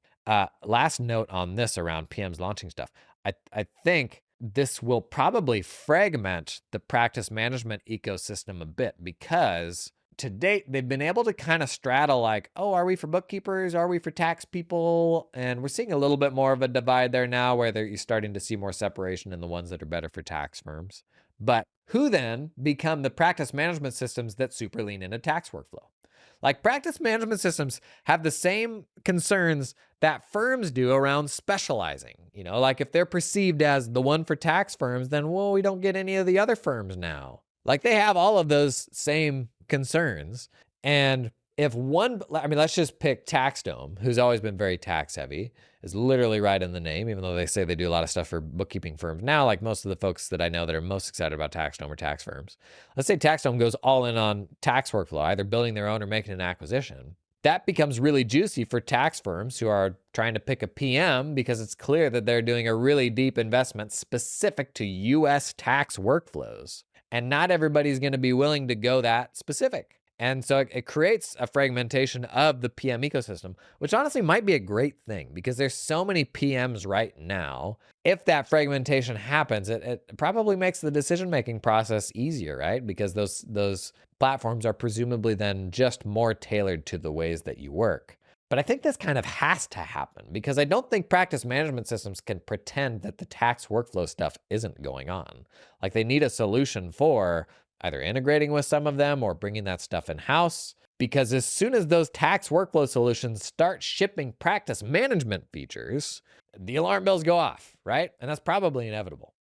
S1: Last note on this around PMs launching stuff. I think this will probably fragment the practice management ecosystem a bit, because to date, they've been able to kind of straddle like, oh, are we for bookkeepers? Are we for tax people? And we're seeing a little bit more of a divide there now, where you're starting to see more separation in the ones that are better for tax firms. But who then become the practice management systems that super lean into tax workflow? Like, practice management systems have the same concerns that firms do around specializing. Like if they're perceived as the one for tax firms, then, well, we don't get any of the other firms now. Like, they have all of those same concerns. And if let's just pick TaxDome, who's always been very tax heavy, is literally right in the name, even though they say they do a lot of stuff for bookkeeping firms now. Like, most of the folks that I know that are most excited about TaxDome are tax firms. Let's say TaxDome goes all in on tax workflow, either building their own or making an acquisition. That becomes really juicy for tax firms who are trying to pick a PM, because it's clear that they're doing a really deep investment specific to US tax workflows. And not everybody's going to be willing to go that specific. And so it creates a fragmentation of the PM ecosystem, which honestly might be a great thing, because there's so many PMs right now. If that fragmentation happens, it probably makes the decision-making process easier, right? Because those platforms are presumably then just more tailored to the ways that you work. But I think this kind of has to happen, because I don't think practice management systems can pretend that the tax workflow stuff isn't going on. Like, they need a solution for either integrating with some of them or bringing that stuff in-house, because as soon as those tax workflow solutions start shipping practice management features, the alarm bells go off, right? And that's probably inevitable.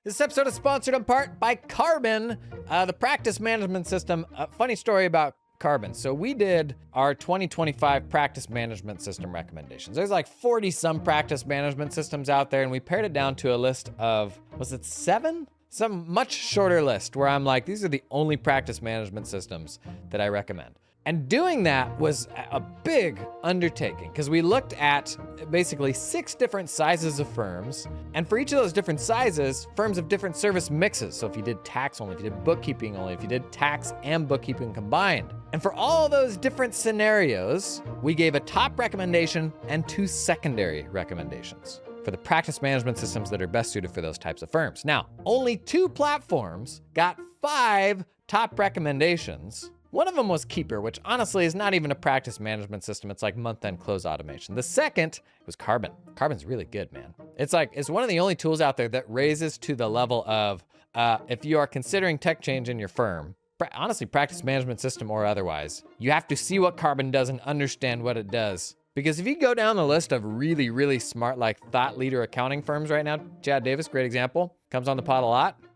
S1: This episode is sponsored in part by Carbon, the practice management system. Funny story about Carbon. So we did our 2025 practice management system recommendations. There's like 40 some practice management systems out there, and we pared it down to a list of, was it 7? Some much shorter list where I'm like, these are the only practice management systems that I recommend. And doing that was a big undertaking, because we looked at basically 6 different sizes of firms. And for each of those different sizes, firms have different service mixes. So if you did tax only, if you did bookkeeping only, if you did tax and bookkeeping combined. And for all those different scenarios, we gave a top recommendation and 2 secondary recommendations for the practice management systems that are best suited for those types of firms. Now, only 2 platforms got 5 top recommendations. One of them was Keeper, which honestly is not even a practice management system. It's like month-end close automation. The second was Carbon. Carbon's really good, man. It's one of the only tools out there that raises to the level of, if you are considering tech change in your firm, honestly, practice management system or otherwise, you have to see what Carbon does and understand what it does. Because if you go down the list of really, really smart, like thought leader accounting firms right now, Chad Davis, great example, comes on the pod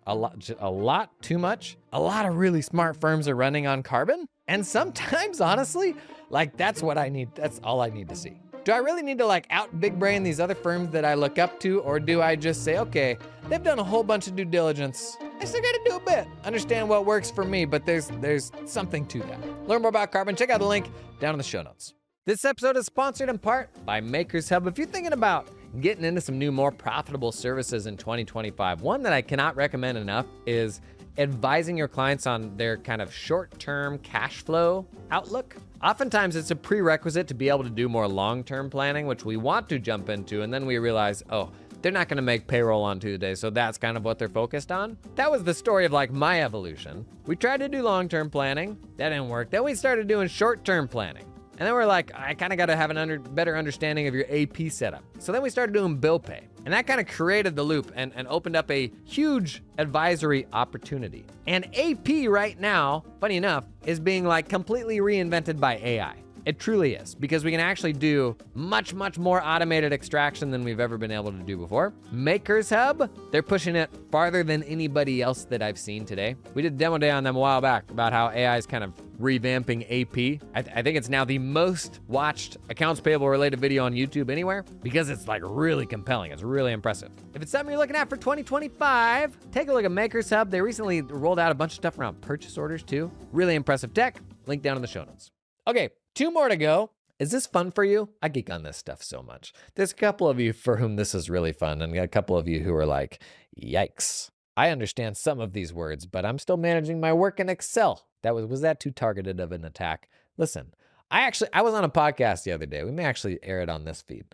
S1: a lot, too much. A lot of really smart firms are running on Carbon. And sometimes, honestly, like that's what I need. That's all I need to see. Do I really need to like out big brain these other firms that I look up to? Or do I just say, okay, they've done a whole bunch of due diligence. I still gotta do a bit. Understand what works for me, but there's something to that. Learn more about Carbon. Check out the link down in the show notes. This episode is sponsored in part by Makers Hub. If you're thinking about getting into some new, more profitable services in 2025, one that I cannot recommend enough is advising your clients on their kind of short-term cash flow outlook. Oftentimes, it's a prerequisite to be able to do more long-term planning, which we want to jump into, and then we realize, oh, they're not gonna make payroll on Tuesday, so that's kind of what they're focused on. That was the story of like my evolution. We tried to do long-term planning, that didn't work. Then we started doing short-term planning. And then we're like, I kind of got to have a better understanding of your AP setup. So then we started doing bill pay. And that kind of created the loop and opened up a huge advisory opportunity. And AP right now, funny enough, is being like completely reinvented by AI. It truly is, because we can actually do much, much more automated extraction than we've ever been able to do before. Makers Hub, they're pushing it farther than anybody else that I've seen today. We did a demo day on them a while back about how AI is kind of revamping AP. I think it's now the most watched accounts payable related video on YouTube anywhere, because it's like really compelling. It's really impressive. If it's something you're looking at for 2025, take a look at Makers Hub. They recently rolled out a bunch of stuff around purchase orders too. Really impressive tech. Link down in the show notes. Okay, 2 more to go. Is this fun for you? I geek on this stuff so much. There's a couple of you for whom this is really fun, and a couple of you who are like, yikes. I understand some of these words, but I'm still managing my work in Excel. Was that too targeted of an attack? Listen, I was on a podcast the other day. We may actually air it on this feed.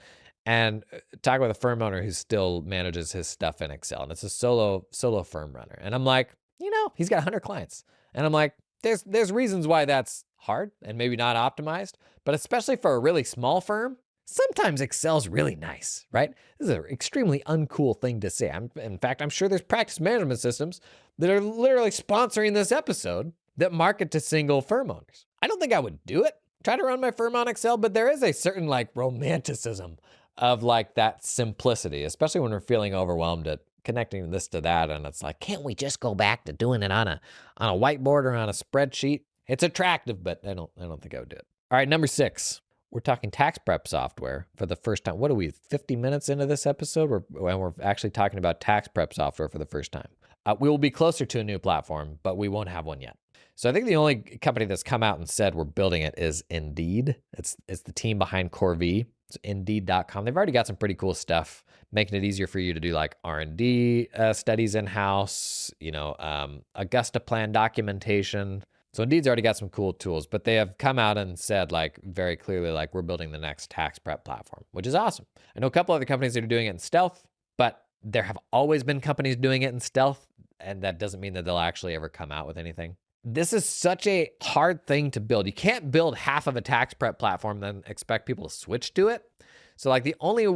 S1: and talk with a firm owner who still manages his stuff in Excel, and it's a solo firm runner. And I'm like, he's got 100 clients, and I'm like, there's reasons why that's hard and maybe not optimized, but especially for a really small firm, sometimes Excel's really nice, right? This is an extremely uncool thing to say. In fact, I'm sure there's practice management systems that are literally sponsoring this episode that market to single firm owners. I don't think I would do it. Try to run my firm on Excel, but there is a certain like romanticism of like that simplicity, especially when we're feeling overwhelmed at connecting this to that. And it's like, can't we just go back to doing it on a whiteboard or on a spreadsheet? It's attractive, but I don't think I would do it. All right, number 6. We're talking tax prep software for the first time. What are we, 50 minutes into this episode? We're actually talking about tax prep software for the first time. We will be closer to a new platform, but we won't have one yet. So I think the only company that's come out and said we're building it is Indeed. It's the team behind CoreV. It's Indeed.com. They've already got some pretty cool stuff, making it easier for you to do like R&D studies in-house, Augusta plan documentation. So Indeed's already got some cool tools, but they have come out and said like very clearly, like we're building the next tax prep platform, which is awesome. I know a couple other companies that are doing it in stealth, but there have always been companies doing it in stealth, and that doesn't mean that they'll actually ever come out with anything. This is such a hard thing to build. You can't build half of a tax prep platform then expect people to switch to it. So like the only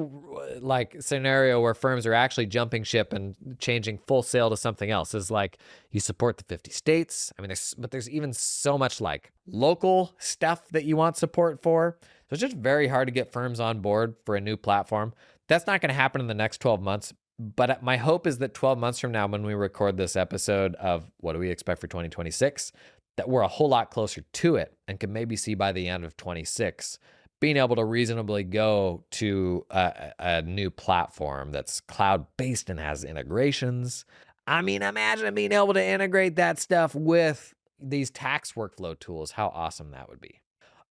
S1: like scenario where firms are actually jumping ship and changing full sail to something else is like you support the 50 states. I mean, there's even so much like local stuff that you want support for. So it's just very hard to get firms on board for a new platform. That's not going to happen in the next 12 months. But my hope is that 12 months from now, when we record this episode of what do we expect for 2026, that we're a whole lot closer to it and can maybe see by the end of 26 being able to reasonably go to a new platform that's cloud-based and has integrations. I mean, imagine being able to integrate that stuff with these tax workflow tools. How awesome that would be.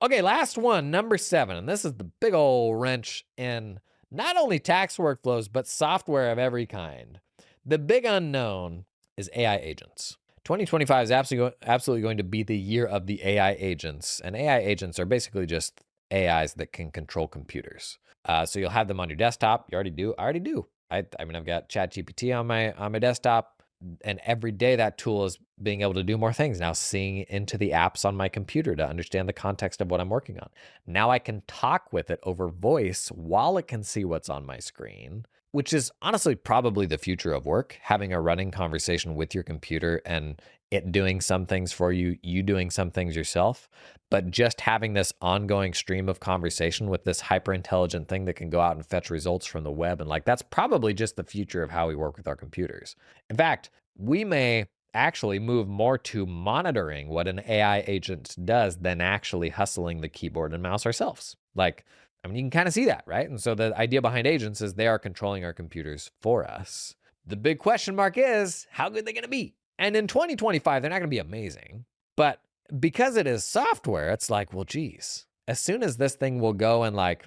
S1: Okay, last one, number 7. And this is the big old wrench in not only tax workflows, but software of every kind. The big unknown is AI agents. 2025 is absolutely going to be the year of the AI agents. And AI agents are basically just AIs that can control computers. So you'll have them on your desktop. You already do. I already do. I mean, I've got ChatGPT on my desktop, and every day that tool is being able to do more things. Now seeing into the apps on my computer to understand the context of what I'm working on. Now I can talk with it over voice while it can see what's on my screen, which is honestly probably the future of work, having a running conversation with your computer and it doing some things for you, you doing some things yourself, but just having this ongoing stream of conversation with this hyper intelligent thing that can go out and fetch results from the web. And like, that's probably just the future of how we work with our computers. In fact, we may actually move more to monitoring what an AI agent does than actually hustling the keyboard and mouse ourselves. Like, I mean, you can kind of see that, right? And so the idea behind agents is they are controlling our computers for us. The big question mark is, how good are they going to be? And in 2025, they're not going to be amazing. But because it is software, it's like, well, geez, as soon as this thing will go and like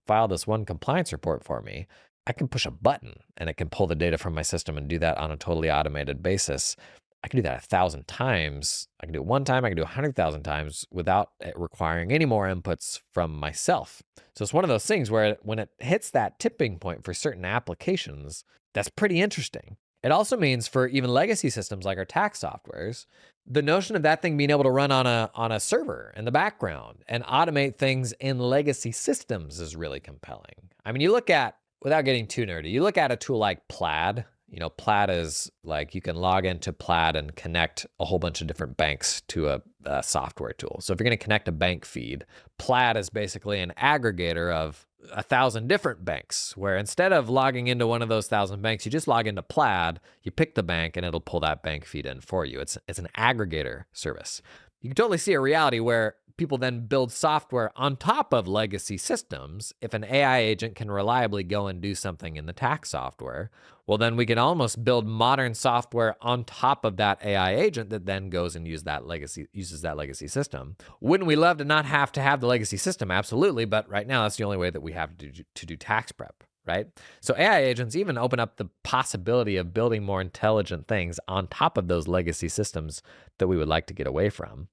S1: file this one compliance report for me, I can push a button and it can pull the data from my system and do that on a totally automated basis. I can do that 1,000 times. I can do it one time. I can do 100,000 times without it requiring any more inputs from myself. So it's one of those things where when it hits that tipping point for certain applications, that's pretty interesting. It also means for even legacy systems like our tax softwares, the notion of that thing being able to run on a server in the background and automate things in legacy systems is really compelling. I mean, you look at, without getting too nerdy, you look at a tool like Plaid. You know, Plaid is like you can log into Plaid and connect a whole bunch of different banks to a software tool. So if you're going to connect a bank feed, Plaid is basically an aggregator of 1,000 different banks, where instead of logging into one of those 1,000 banks, you just log into Plaid, you pick the bank, and it'll pull that bank feed in for you. It's an aggregator service. You can totally see a reality where people then build software on top of legacy systems. If an AI agent can reliably go and do something in the tax software, well, then we can almost build modern software on top of that AI agent that then goes and uses that legacy system. Wouldn't we love to not have to have the legacy system? Absolutely. But right now, that's the only way that we have to do tax prep, right? So AI agents even open up the possibility of building more intelligent things on top of those legacy systems that we would like to get away from.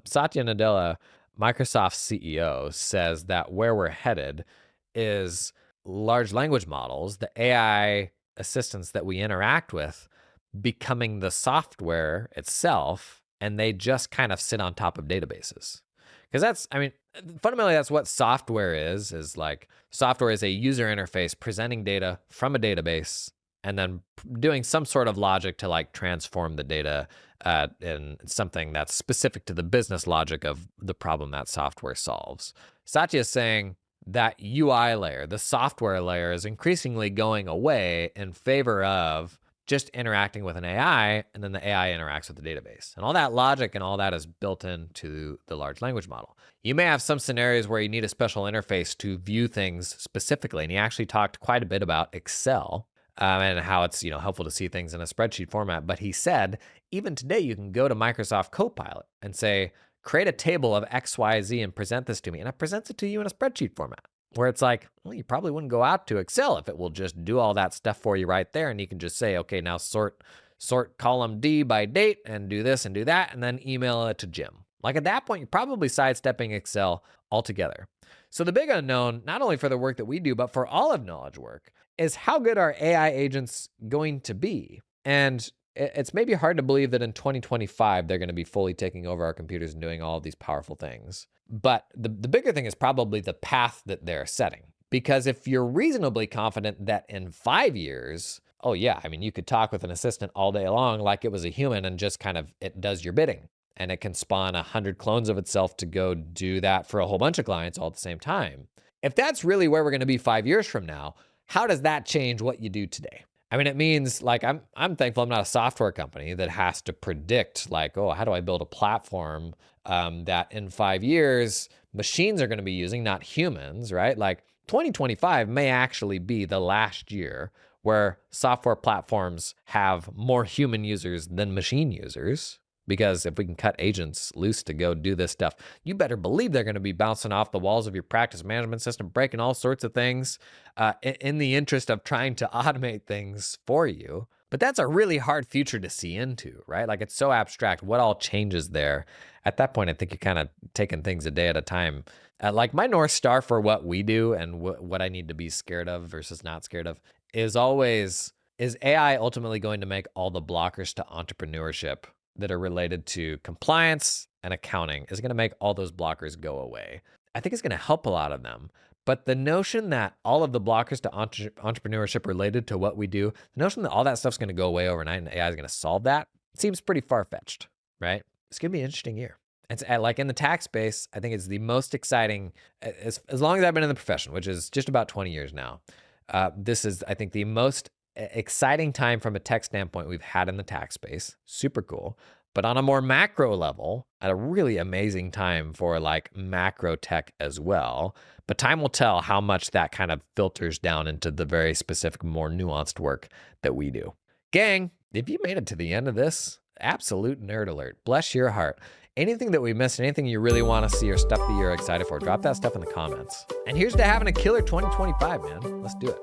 S1: Satya Nadella, Microsoft's CEO, says that where we're headed is large language models, the AI assistants that we interact with, becoming the software itself, and they just kind of sit on top of databases. Because fundamentally, that's what software is like software is a user interface presenting data from a database and then doing some sort of logic to like transform the data in something that's specific to the business logic of the problem that software solves. Satya is saying that UI layer, the software layer, is increasingly going away in favor of just interacting with an AI, and then the AI interacts with the database. And all that logic and all that is built into the large language model. You may have some scenarios where you need a special interface to view things specifically. And he actually talked quite a bit about Excel and how it's helpful to see things in a spreadsheet format. But he said, even today, you can go to Microsoft Copilot and say, create a table of X, Y, Z and present this to me. And it presents it to you in a spreadsheet format. Where it's like, well, you probably wouldn't go out to Excel if it will just do all that stuff for you right there. And you can just say, okay, now sort column D by date and do this and do that, and then email it to Jim. Like at that point, you're probably sidestepping Excel altogether. So the big unknown, not only for the work that we do, but for all of knowledge work, is how good are AI agents going to be? And it's maybe hard to believe that in 2025, they're going to be fully taking over our computers and doing all of these powerful things. But the bigger thing is probably the path that they're setting. Because if you're reasonably confident that in 5 years, oh yeah, you could talk with an assistant all day long like it was a human and just kind of, it does your bidding. And it can spawn 100 clones of itself to go do that for a whole bunch of clients all at the same time. If that's really where we're going to be 5 years from now, how does that change what you do today? It means like I'm thankful I'm not a software company that has to predict like, oh, how do I build a platform that in 5 years machines are going to be using, not humans, right? Like 2025 may actually be the last year where software platforms have more human users than machine users. Because if we can cut agents loose to go do this stuff, you better believe they're going to be bouncing off the walls of your practice management system, breaking all sorts of things in the interest of trying to automate things for you. But that's a really hard future to see into, right? Like it's so abstract. What all changes there? At that point, I think you're kind of taking things a day at a time. Like my North Star for what we do and what I need to be scared of versus not scared of is always, is AI ultimately going to make all the blockers to entrepreneurship that are related to compliance and accounting, is going to make all those blockers go away? I think it's going to help a lot of them. But the notion that all of the blockers to entrepreneurship related to what we do, the notion that all that stuff's going to go away overnight and AI is going to solve that, seems pretty far-fetched, right? It's going to be an interesting year. It's like in the tax space, I think it's the most exciting, as long as I've been in the profession, which is just about 20 years now. This is, I think, the most exciting time from a tech standpoint we've had in the tax space. Super cool. But on a more macro level, at a really amazing time for like macro tech as well. But time will tell how much that kind of filters down into the very specific, more nuanced work that we do. Gang, if you made it to the end of this, absolute nerd alert. Bless your heart. Anything that we missed, anything you really want to see or stuff that you're excited for, drop that stuff in the comments. And here's to having a killer 2025, man. Let's do it.